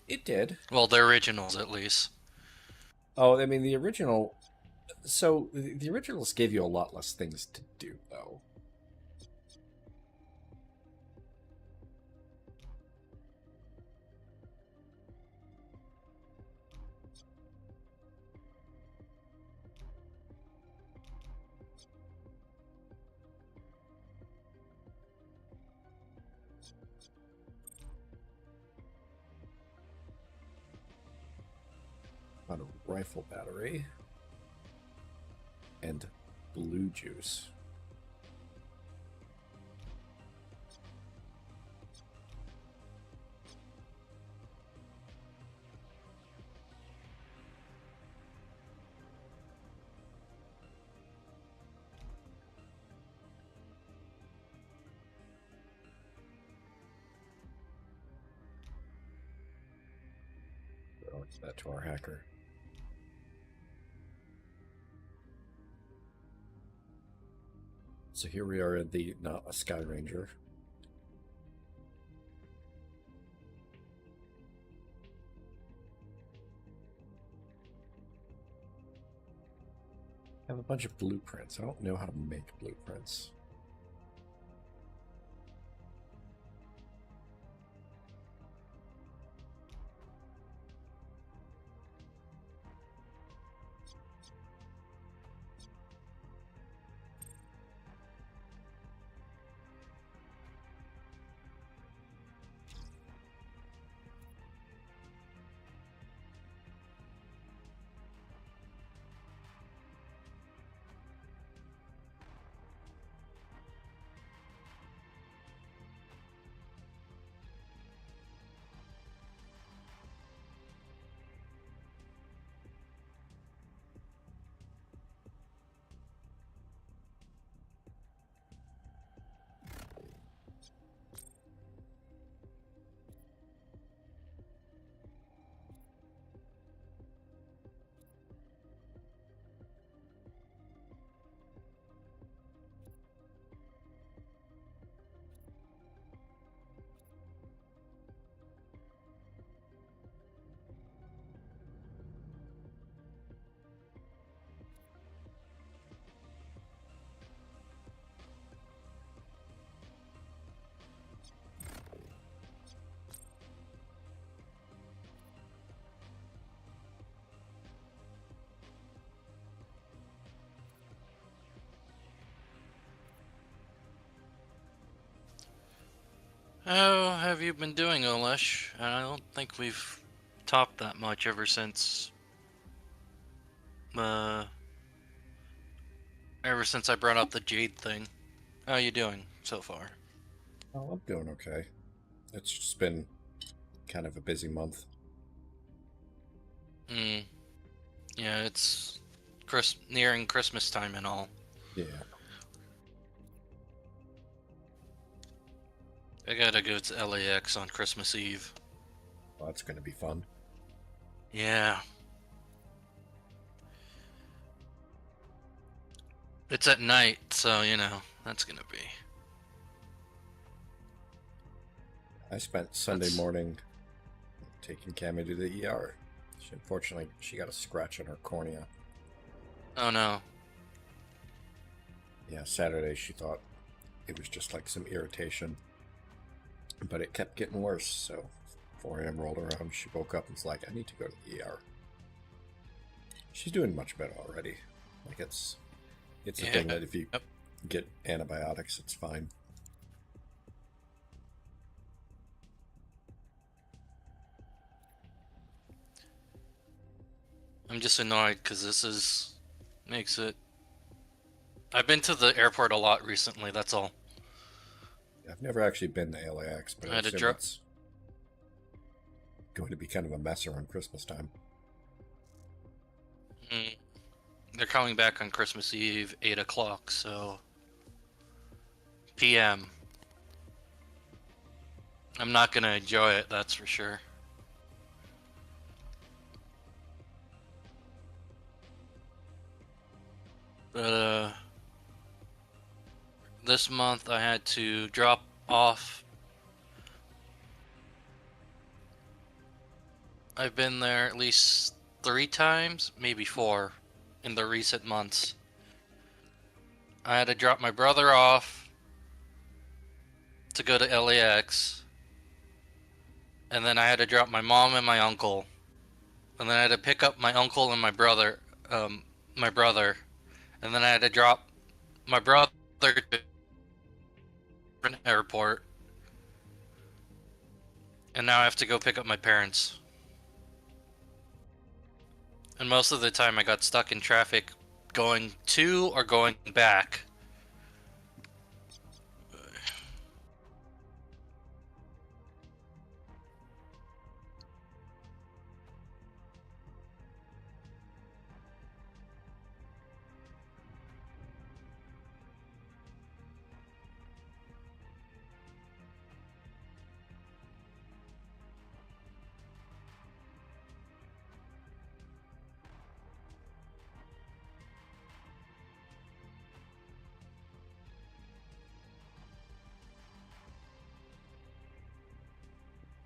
It did. Well, the originals, at least. Oh, I mean the original. So the originals gave you a lot less things to do, though. On a rifle battery and blue juice. Oh, it's that to our hacker. So here we are in the not a Sky Ranger. I have a bunch of blueprints. I don't know how to make blueprints. How have you been doing, Olesh? I don't think we've talked that much uh, ever since I brought up the Jade thing. How are you doing so far? Oh, I'm doing okay. It's just been kind of a busy month. Hmm. Yeah, it's nearing Christmas time and all. Yeah. I gotta go to LAX on Christmas Eve. Well, that's going to be fun. Yeah. It's at night, so, that's gonna be. I spent Sunday That's. morning taking Cammy to the ER. Unfortunately, she got a scratch on her cornea. Oh no. Yeah, Saturday she thought it was just like some irritation, but it kept getting worse. So 4 a.m. rolled around. She woke up and was like, I need to go to the ER. She's doing much better already. Like it's a Yeah. thing that if you Yep. get antibiotics, it's fine. I'm just annoyed because makes it. I've been to the airport a lot recently, that's all. I've never actually been to LAX, but I I had a assume drop. it's going to be kind of a mess around Christmas time. Mm. They're coming back on Christmas Eve, 8 o'clock, so... PM. I'm not gonna enjoy it, that's for sure. But, this month I had to drop off. I've been there at least 3 times, maybe 4, in the recent months. I had to drop my brother off to go to LAX, and then I had to drop my mom and my uncle, and then I had to pick up my uncle and my brother, and then I had to drop my brother to an airport, and now I have to go pick up my parents. And most of the time I got stuck in traffic going to or going back.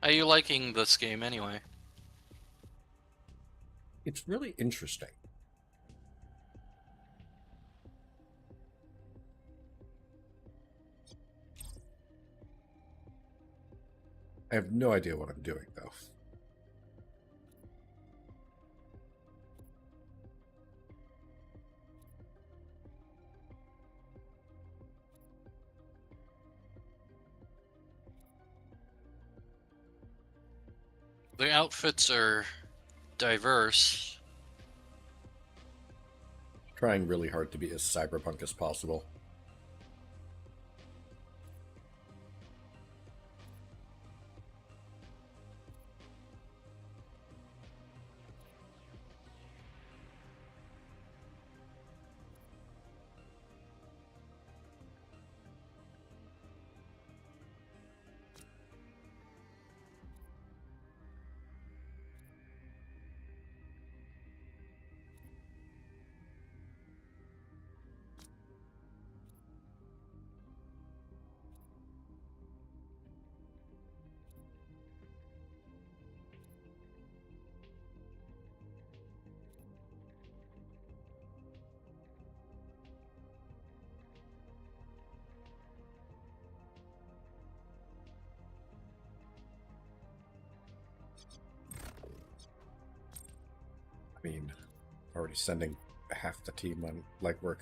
Are you liking this game anyway? It's really interesting. I have no idea what I'm doing, though. The outfits are diverse. Trying really hard to be as cyberpunk as possible. I mean, already sending half the team on legwork.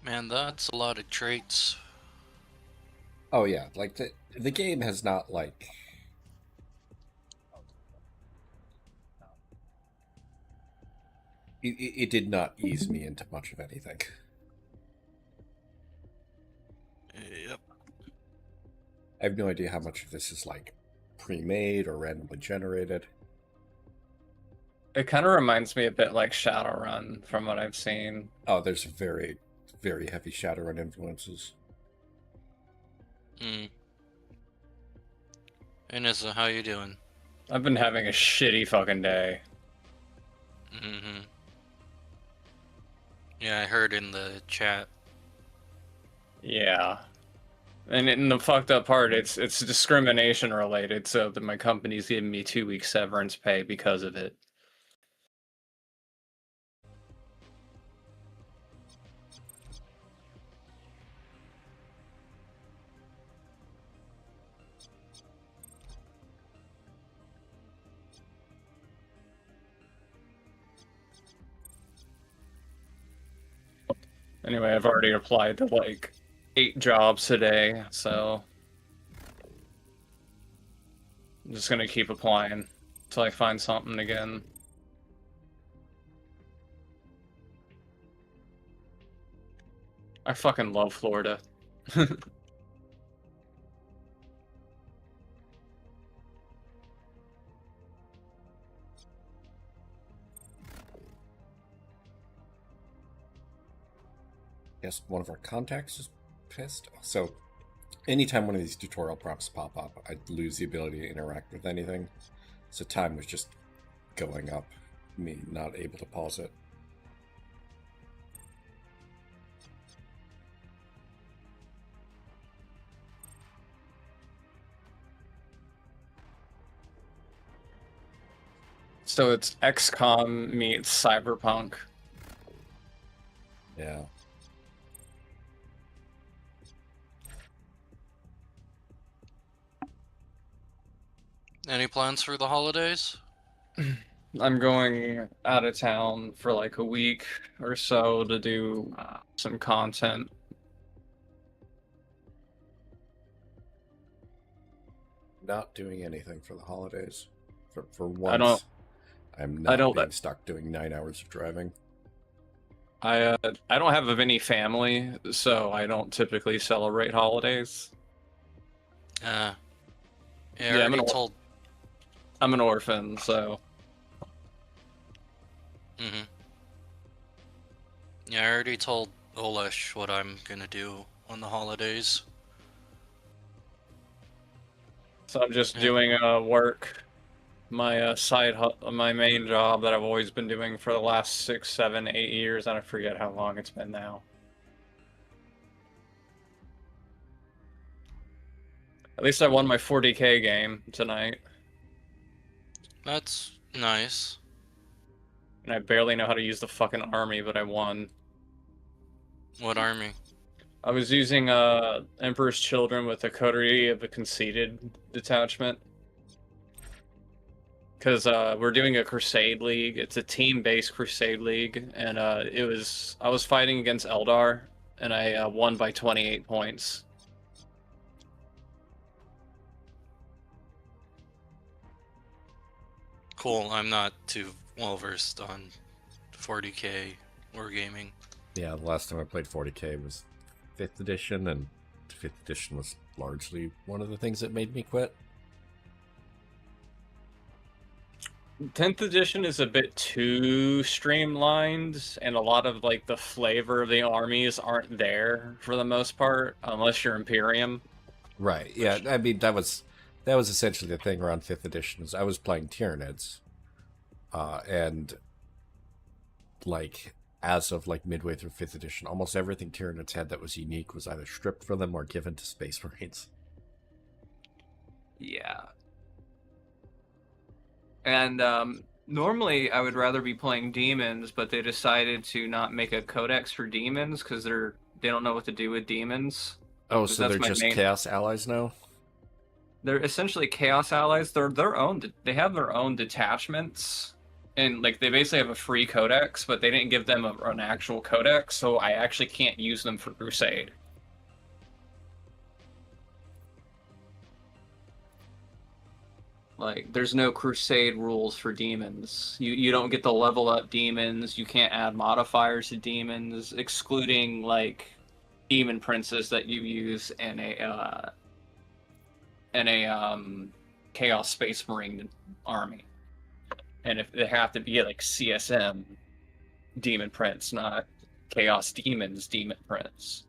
Man, that's a lot of traits. Oh yeah, like the game has not like it did not ease me into much of anything. Yep. I have no idea how much of this is like pre-made or randomly generated. It kind of reminds me a bit like Shadowrun from what I've seen. Oh, there's very, very heavy Shadowrun influences. Inessa, how you doing? I've been having a shitty fucking day. Mm-hmm. Yeah, I heard in the chat. Yeah. And in the fucked up part, it's discrimination related, so that my company's giving me 2 weeks severance pay because of it. Anyway, I've already applied to like 8 jobs today, so just gonna keep applying until I find something again. I fucking love Florida. Guess one of our contacts is pissed. So, anytime one of these tutorial prompts pop up, I lose the ability to interact with anything. So time was just going up, me not able to pause it. So it's XCOM meets Cyberpunk. Yeah. Any plans for the holidays? I'm going out of town for like a week or so to do some content. Not doing anything for the holidays. For once, I'm I not don't- being stuck doing 9 hours of driving. I don't have any family, so I don't typically celebrate holidays. Yeah, I I'm already told. I'm an orphan, so Mm-hmm. Yeah, I already told Olesh what I'm gonna do on the holidays. I'm just Yeah. doing work. My my main job that I've always been doing for the last 6, 7, 8 years. I forget how long it's been now. At least I won my 40K game tonight, That's nice. and I barely know how to use the fucking army, but I won. What army? I was using Emperor's Children with the coterie of the Conceited detachment. Because we're doing a Crusade League. It's a team-based Crusade League, and I was fighting against Eldar, and I won by 28 points. Cool. I'm not too well versed on 40K wargaming. Yeah, the last time I played 40K was 5th edition, and 5th edition was largely one of the things that made me quit. 10th edition is a bit too streamlined, and a lot of like the flavor of the armies aren't there for the most part, unless you're Imperium. Right. Yeah. I mean, that was essentially the thing around 5th edition. Is I was playing Tyranids, and like as of like midway through 5th edition, almost everything Tyranids had that was unique was either stripped from them or given to Space Marines. Yeah. And normally I would rather be playing demons, but they decided to not make a codex for demons because they don't know what to do with demons. Oh, so That's they're my just main- Chaos allies now? They're essentially chaos allies. They're their own. They have their own detachments, and like they basically have a free codex, but they didn't give them an actual codex, so I actually can't use them for Crusade. Like, there's no Crusade rules for demons. You don't get to level up demons. You can't add modifiers to demons, excluding like demon princes that you use in a Chaos Space Marine army. And if they have to be like CSM demon prince, not Chaos Demons demon prince.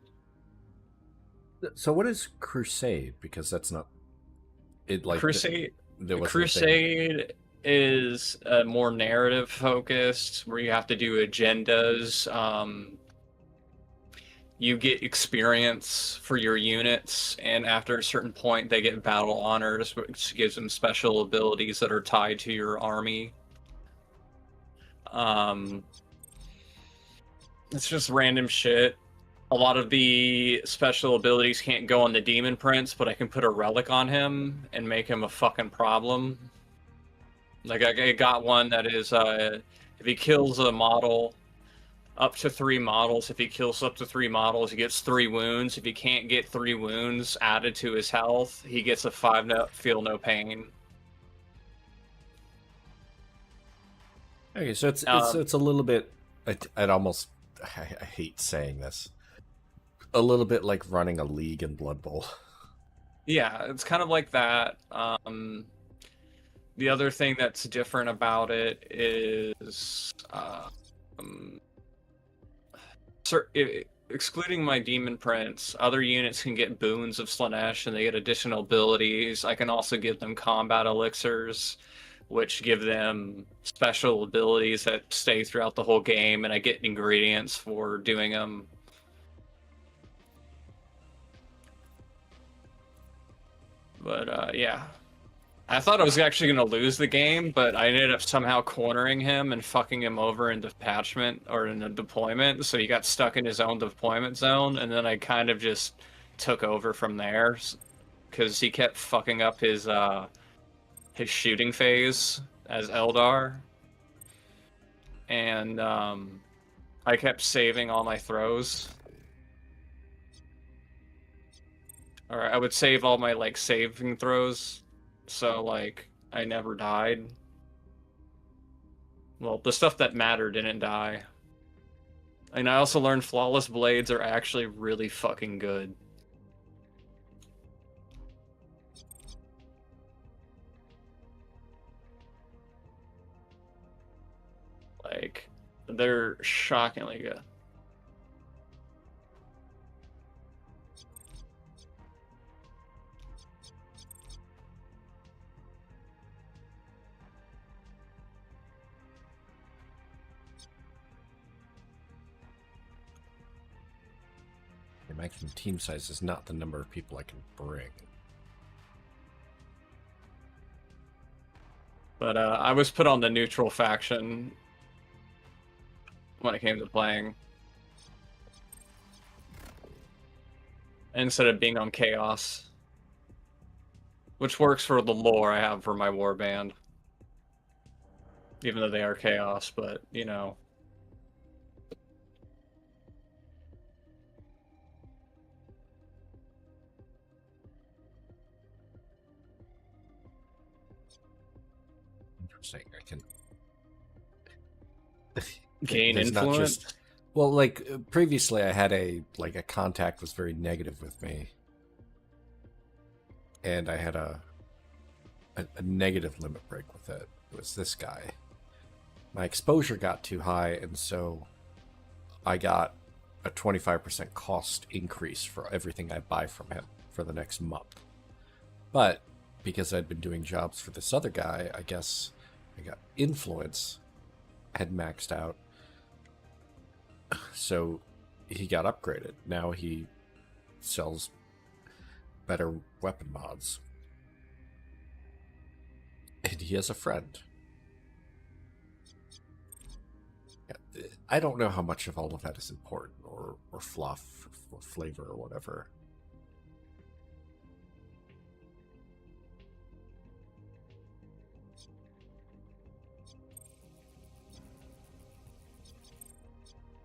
So what is Crusade? Because that's not it. Like Crusade. there was Crusade is more narrative focused, where you have to do agendas. You get experience for your units, and after a certain point, they get battle honors, which gives them special abilities that are tied to your army. It's just random shit. A lot of the special abilities can't go on the Demon Prince, but I can put a relic on him and make him a fucking problem. Like, I got one that is, if he kills a model, up to 3 models. If he kills up to 3 models, he gets 3 wounds. If he can't get 3 wounds added to his health, he gets a 5 feel no pain. Okay, so it's Um, it's a little bit. I'd almost. I hate saying this. A little bit like running a league in Blood Bowl. yeah, it's kind of like that. The other thing that's different about it is, excluding my Demon Prince, other units can get boons of Slanesh and they get additional abilities. I can also give them combat elixirs, which give them special abilities that stay throughout the whole game, and I get ingredients for doing them. But yeah, I thought I was actually going to lose the game, but I ended up somehow cornering him and fucking him over in detachment or in a deployment. So he got stuck in his own deployment zone, and then I kind of just took over from there because he kept fucking up his shooting phase as Eldar, and I kept saving all my throws. Or I would save all my like saving throws, so like I never died. Well, the stuff that mattered didn't die. And I also learned flawless blades are actually really fucking good. Like, they're shockingly good. The maximum team size is not the number of people I can bring. But I was put on the neutral faction when it came to playing, instead of being on chaos, which works for the lore I have for my warband. Even though they are chaos, but you know. Interesting. I can Gain There's not influence. just well, like previously, I had a contact was very negative with me, and I had a negative limit break with it. It was this guy. My exposure got too high, and so I got a 25% cost increase for everything I buy from him for the next month. But because I'd been doing jobs for this other guy, I guess I got influence had maxed out. So he got upgraded. Now he sells better weapon mods. And he has a friend. I don't know how much of all of that is important or fluff or flavor or whatever.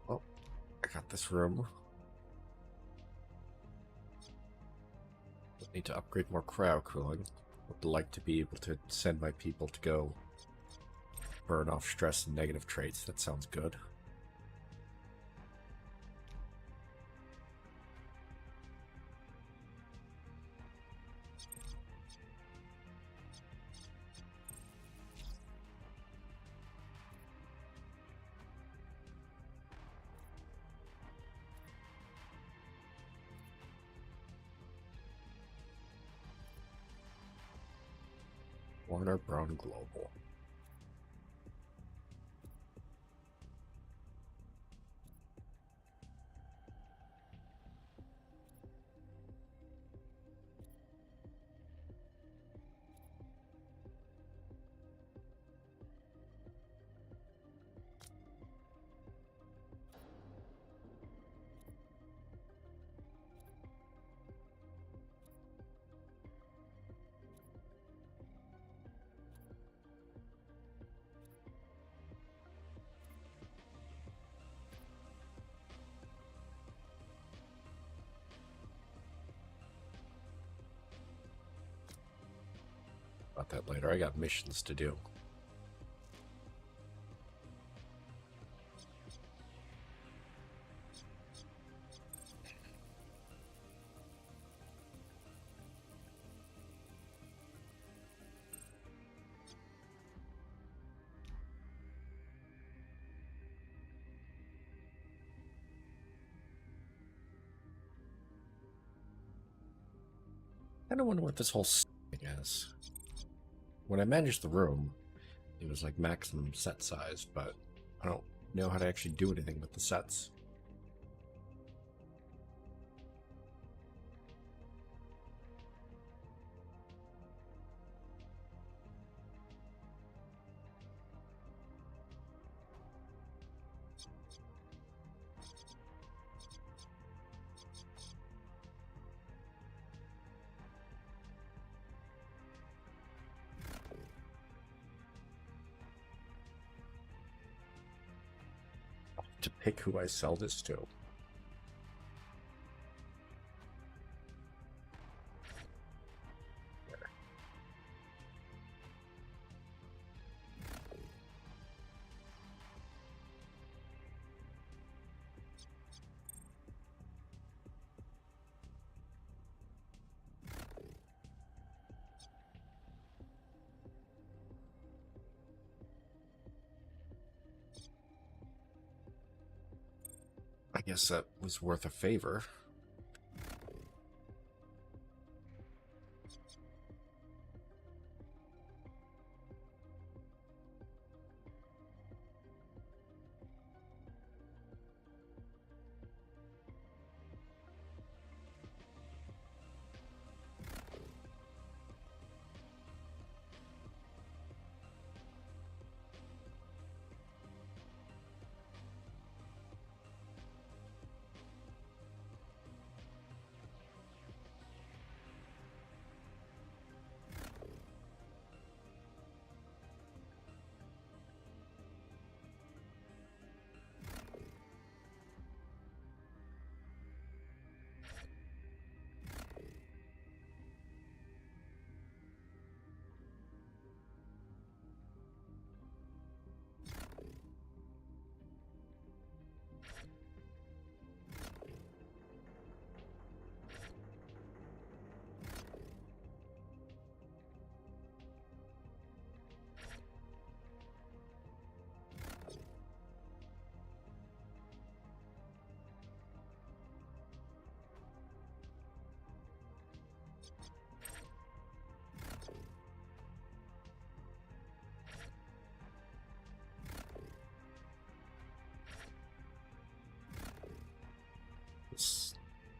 Well, I got this room. Need to upgrade more cryo cooling. Would like to be able to send my people to go burn off stress and negative traits. That sounds good. Warner Brown Global. About that later. I got missions to do. kind of wonder what this whole thing is. When I managed the room, it was like maximum set size, but I don't know how to actually do anything with the sets. To pick who I sell this to. I guess that was worth a favor.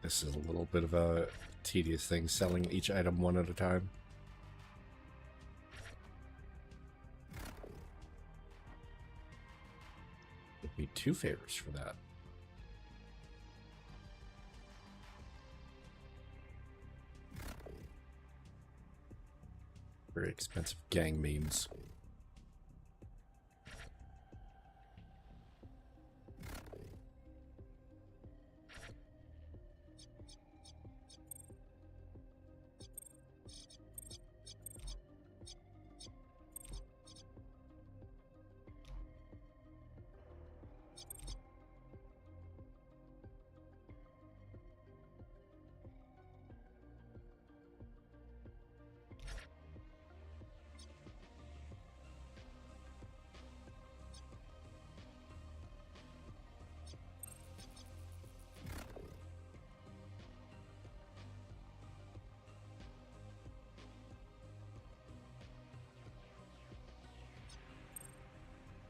This is a little bit of a tedious thing, selling each item one at a time. It'd be 2 favors for that. Very expensive gang memes.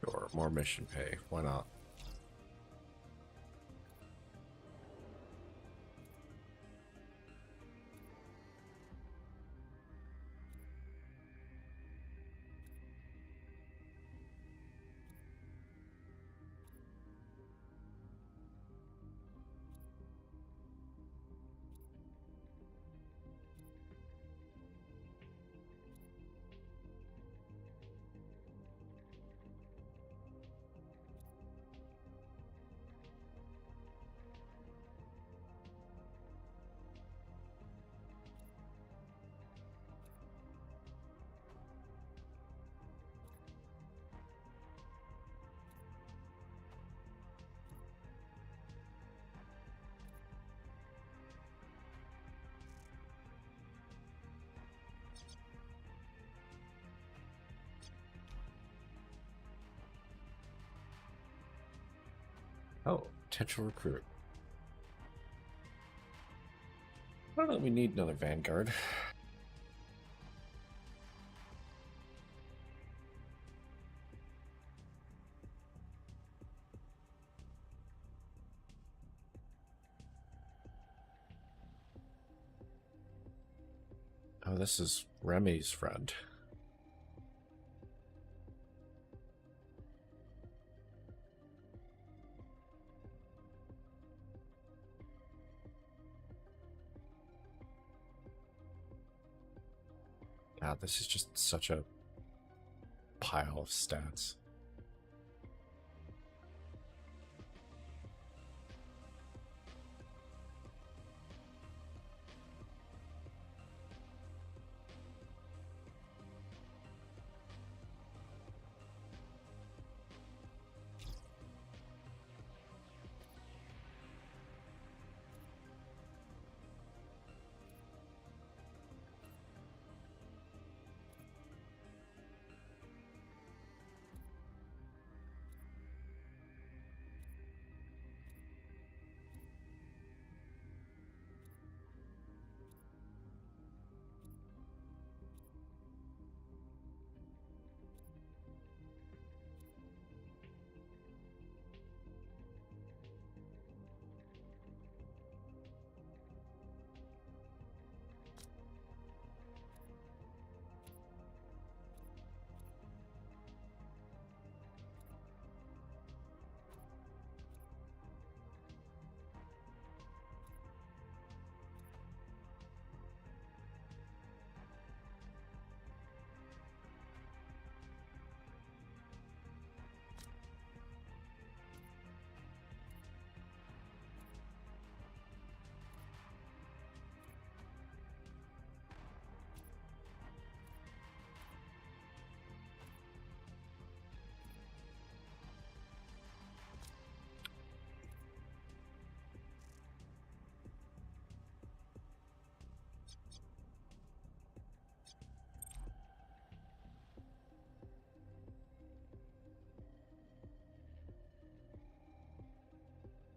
Or more mission pay. Why not? Oh, potential recruit. I don't know that we need another Vanguard. Oh, this is Remy's friend. God, this is just such a pile of stats.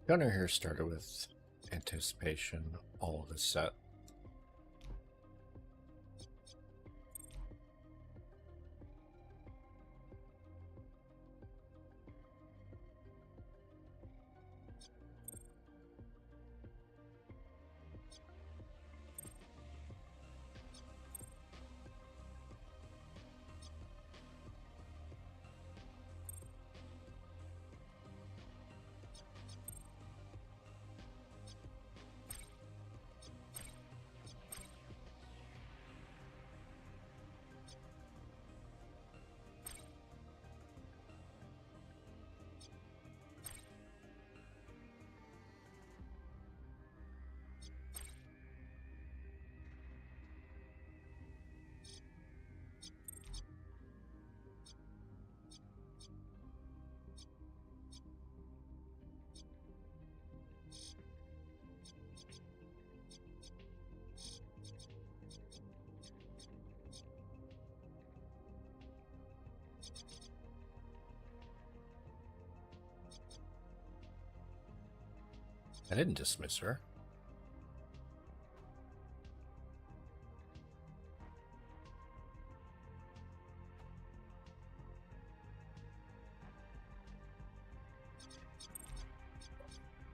Gunner here started with anticipation, all of this set. I didn't dismiss her.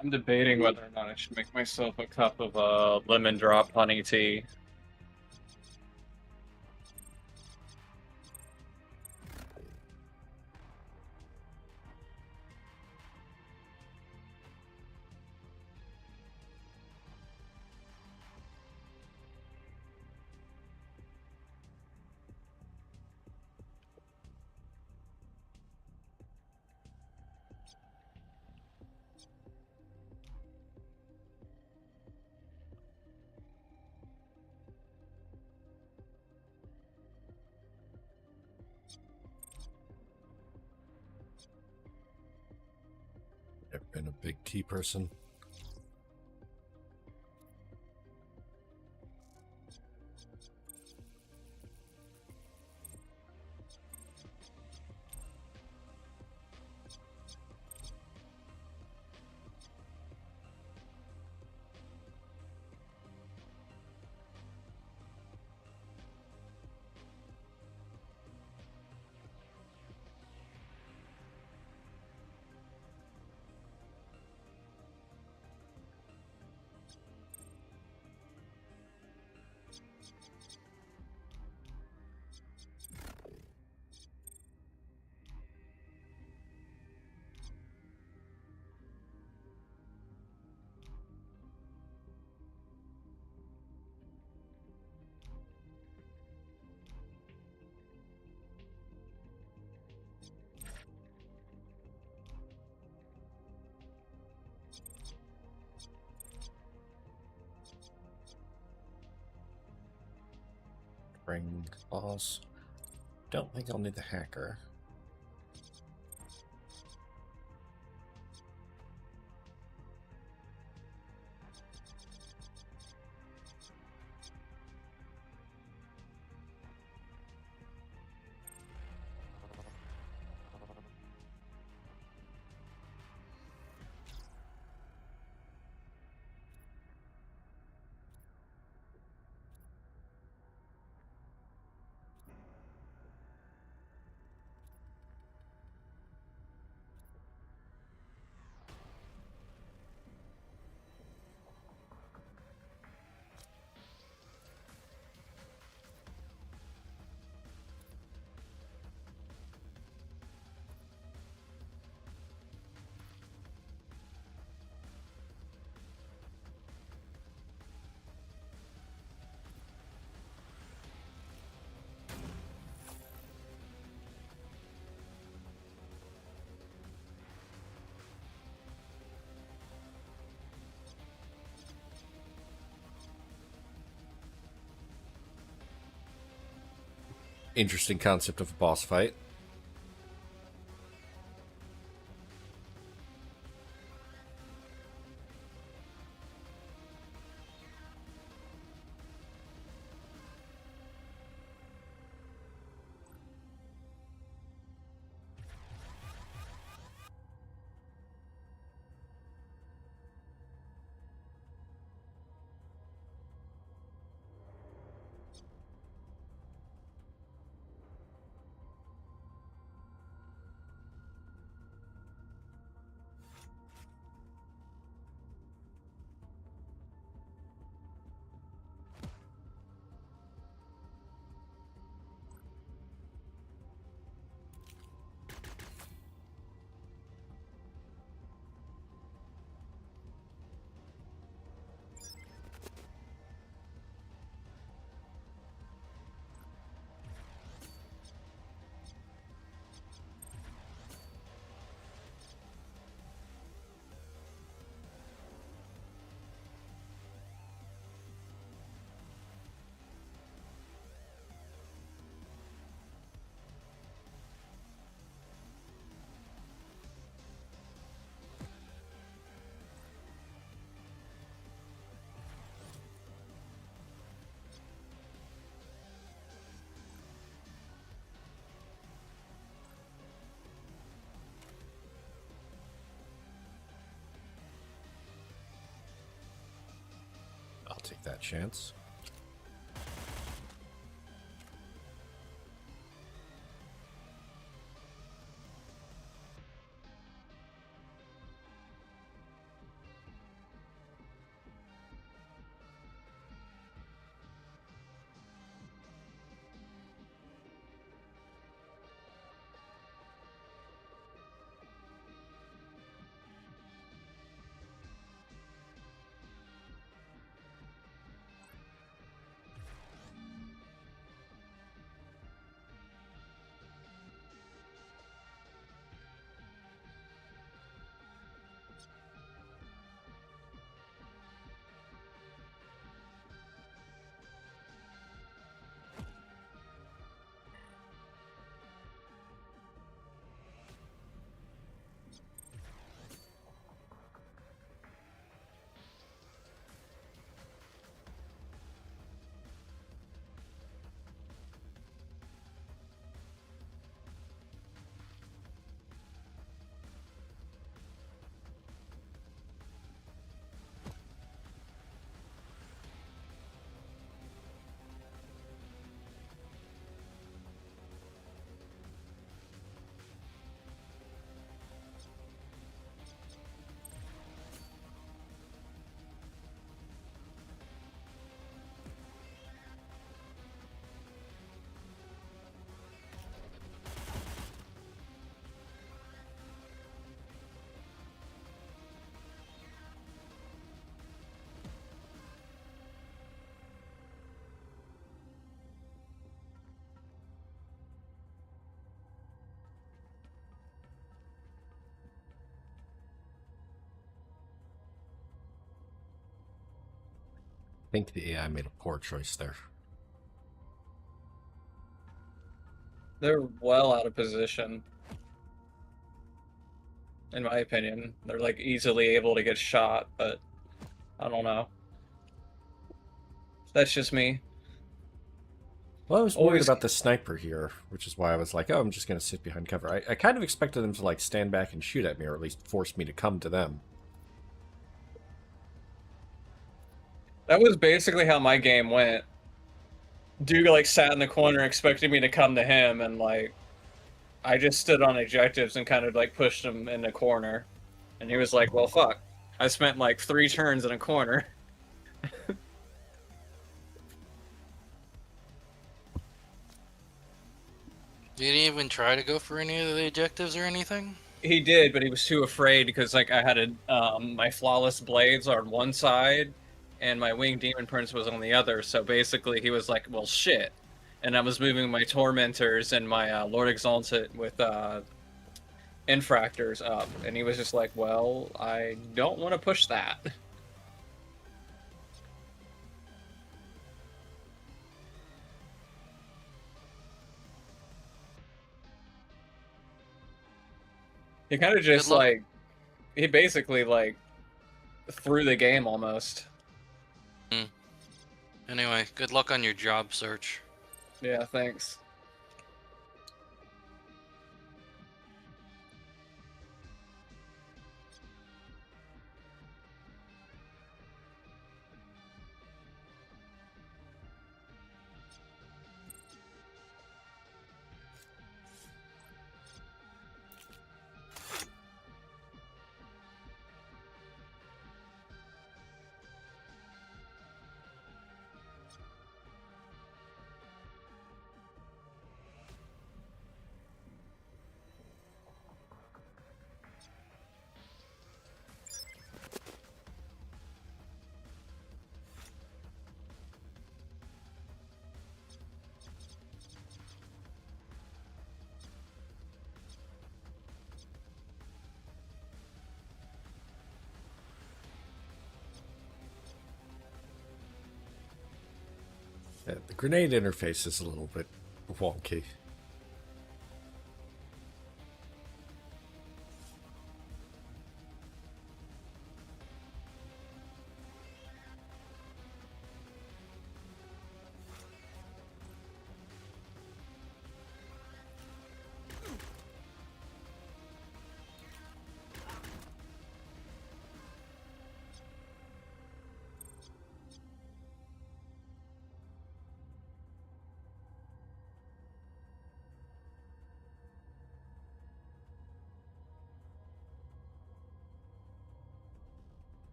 I'm debating whether or not I should make myself a cup of lemon drop honey tea. Never been a big tea person. Bring boss. Don't think I'll need the hacker. Interesting concept of a boss fight. I'll take that chance. I think the AI made a poor choice there. They're well out of position, in my opinion. They're like easily able to get shot, but I don't know. That's just me. Well, I was worried Always, about the sniper here, which is why I was like, oh, I'm just going to sit behind cover. I kind of expected them to like stand back and shoot at me, or at least force me to come to them. that was basically how my game went. Dude like sat in the corner expecting me to come to him, and like I just stood on objectives and kind of like pushed him in the corner. And he was like, well, fuck. I spent like 3 turns in a corner. You didn't even try to go for any of the objectives or anything? He did, but he was too afraid because like I had my flawless blades on one side and my winged demon prince was on the other. So basically he was like, well, shit. And I was moving my tormentors and my Lord Exalted with infractors up. And he was just like, well, I don't want to push that. He kind of just like, he basically like threw the game almost. Anyway, good luck on your job search. Yeah, thanks. Yeah, the grenade interface is a little bit wonky.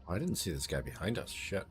I didn't see this guy behind us. Shit.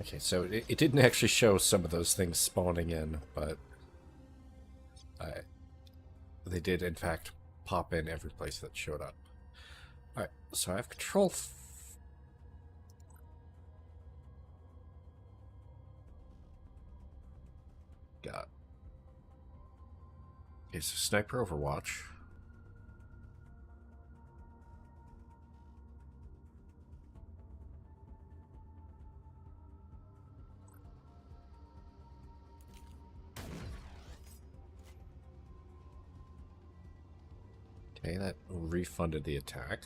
Okay, so it didn't actually show some of those things spawning in, but they did, in fact, pop in every place that showed up. Alright, so I have control. Got. Okay, so Sniper Overwatch. Okay, that refunded the attack.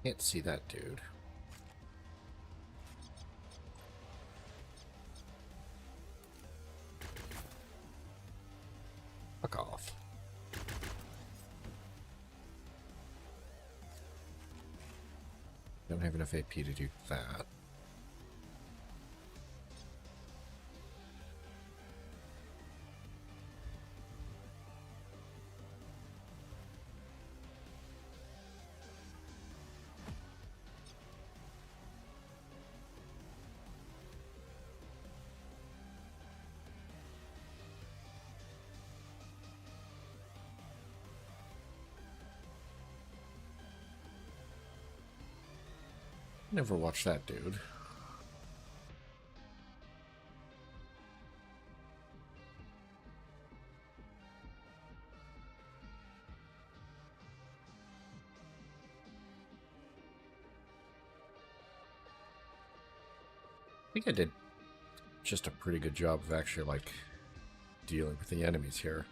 Can't see that dude. Fuck off. Don't have enough AP to do that. Never watched that dude. I think I did just a pretty good job of actually, like, dealing with the enemies here.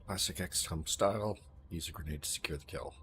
Classic XCOM style. Use a grenade to secure the kill.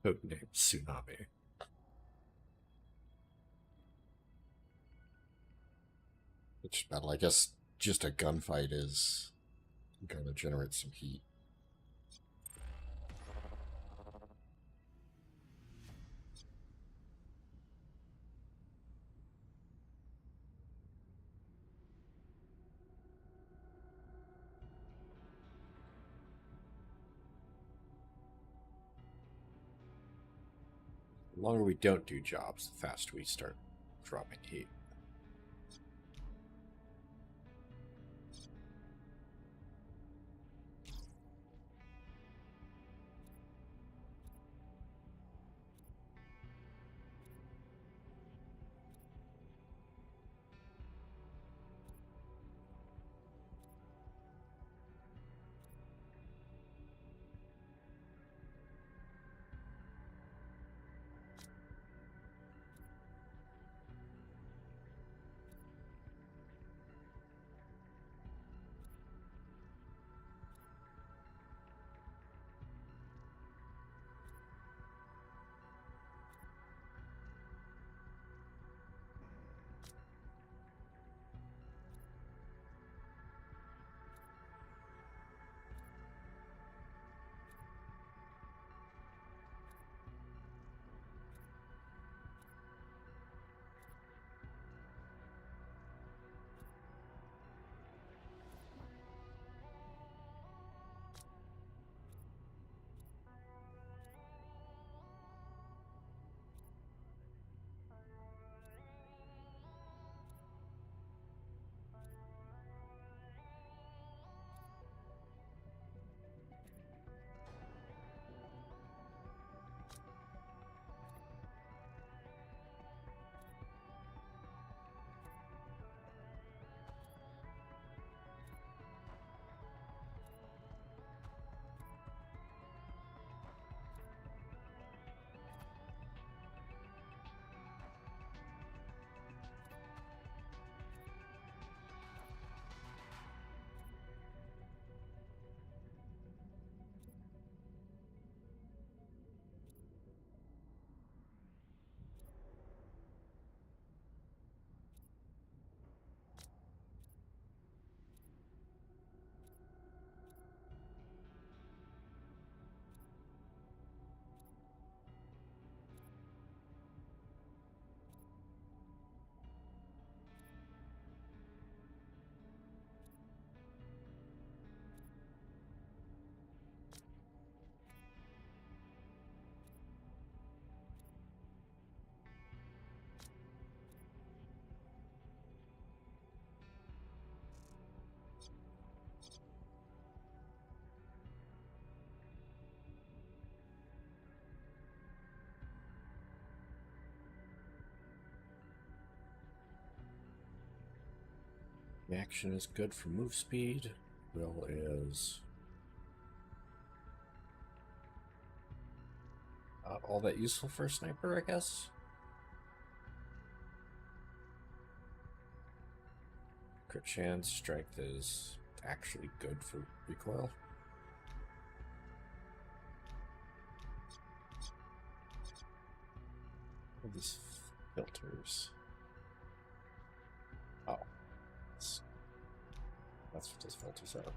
Codename Tsunami. Which battle, I guess just a gunfight is gonna generate some heat. The longer we don't do jobs, the faster we start dropping heat. Action is good for move speed. Will is not all that useful for a sniper, I guess. Crit chance, strength is actually good for recoil. What are these filters? Oh. That's what those filters are.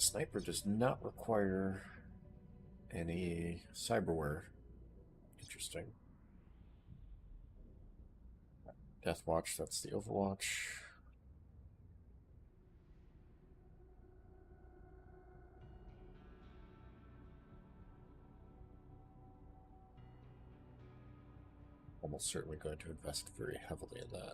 Sniper does not require any cyberware. Interesting. Deathwatch, that's the Overwatch. almost certainly going to invest very heavily in that.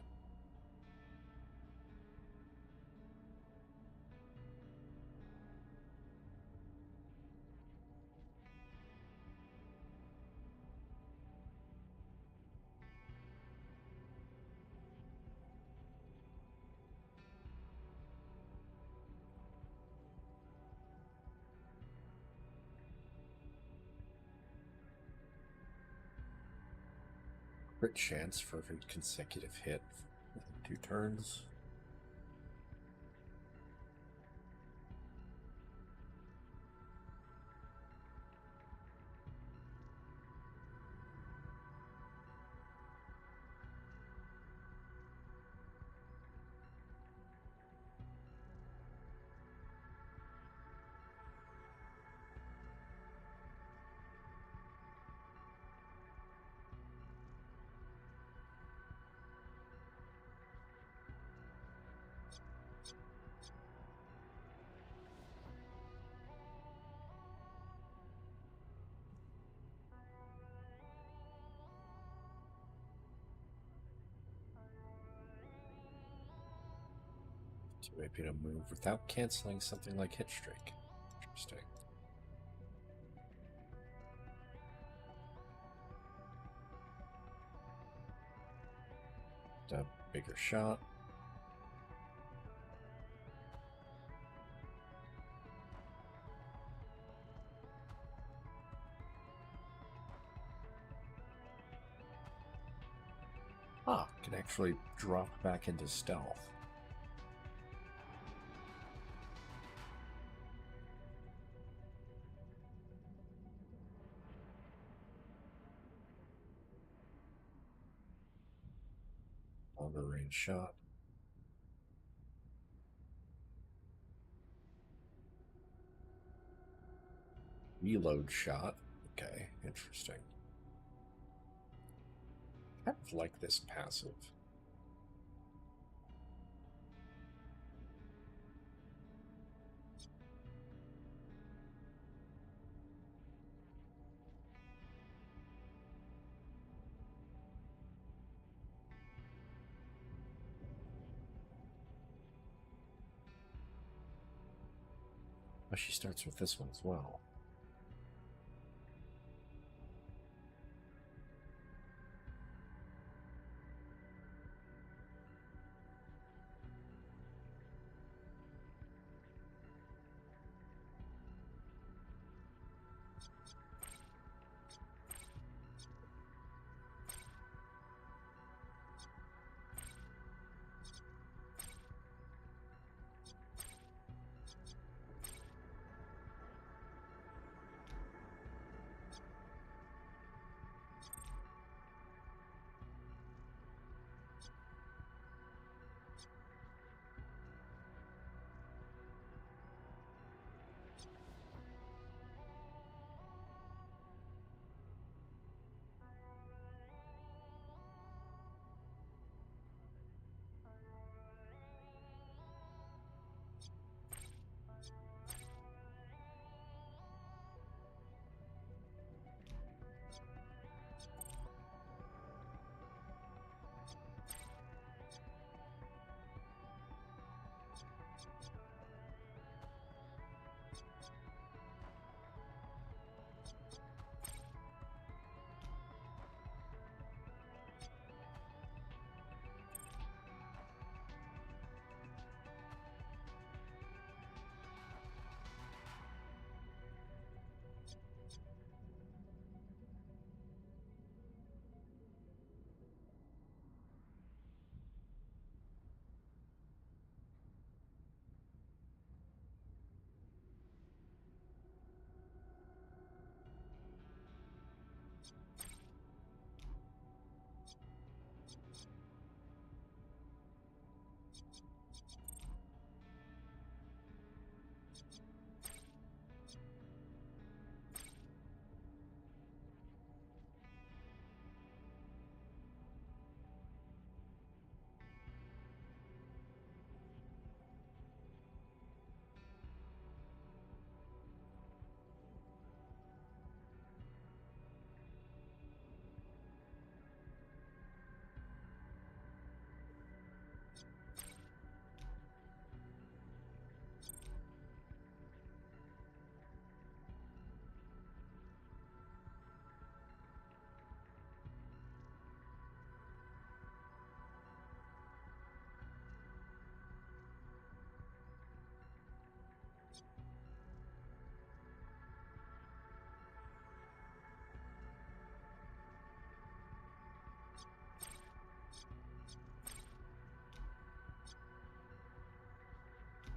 Crit chance for every consecutive hit within 2 turns. So maybe to move without canceling something like hit streak. Interesting. A bigger shot. Ah, can actually drop back into stealth. Longer range shot. Reload shot. Okay, interesting. I kind of like this passive. Oh, she starts with this one as well.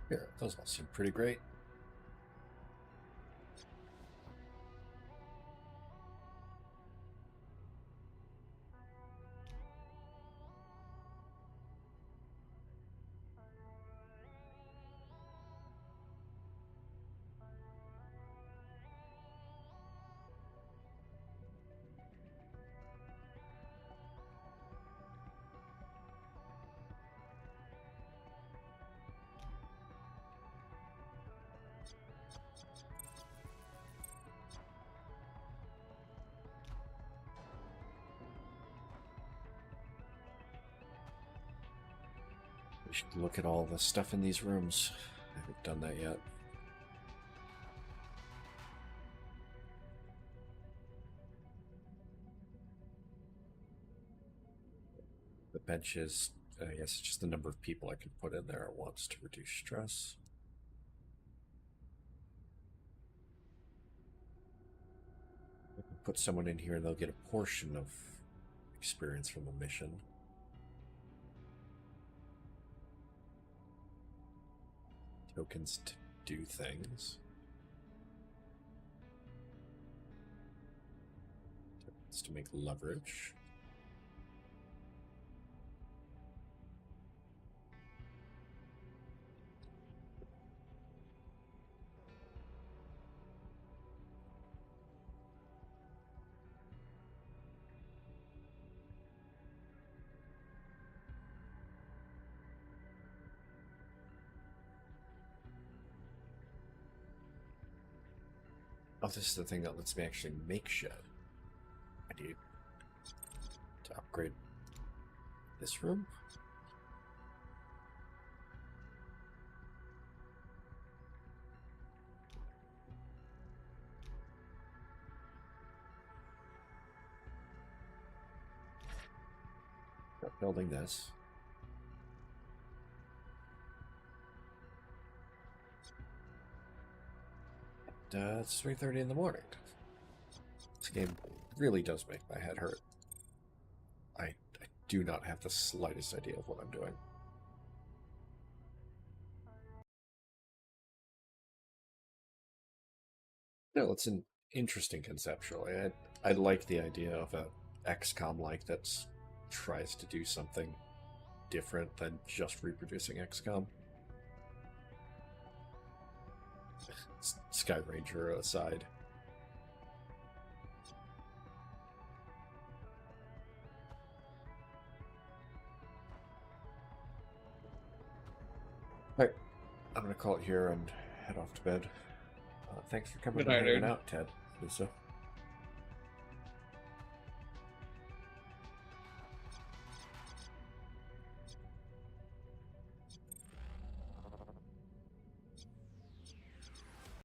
Here, those all seem pretty great. We should look at all the stuff in these rooms. I haven't done that yet. The benches, I guess it's just the number of people I can put in there at once to reduce stress. I can put someone in here and they'll get a portion of experience from the mission. Tokens to do things. Tokens to make leverage. Oh, this is the thing that lets me actually make shit. I need to upgrade this room. Start building this. It's 3:30 in the morning. This game really does make my head hurt. I do not have the slightest idea of what I'm doing. No, it's an interesting conceptually. I like the idea of a XCOM-like that tries to do something different than just reproducing XCOM. Sky Ranger aside. Alright, I'm gonna call it here and head off to bed. Thanks for coming and hanging out, Ted, Lisa.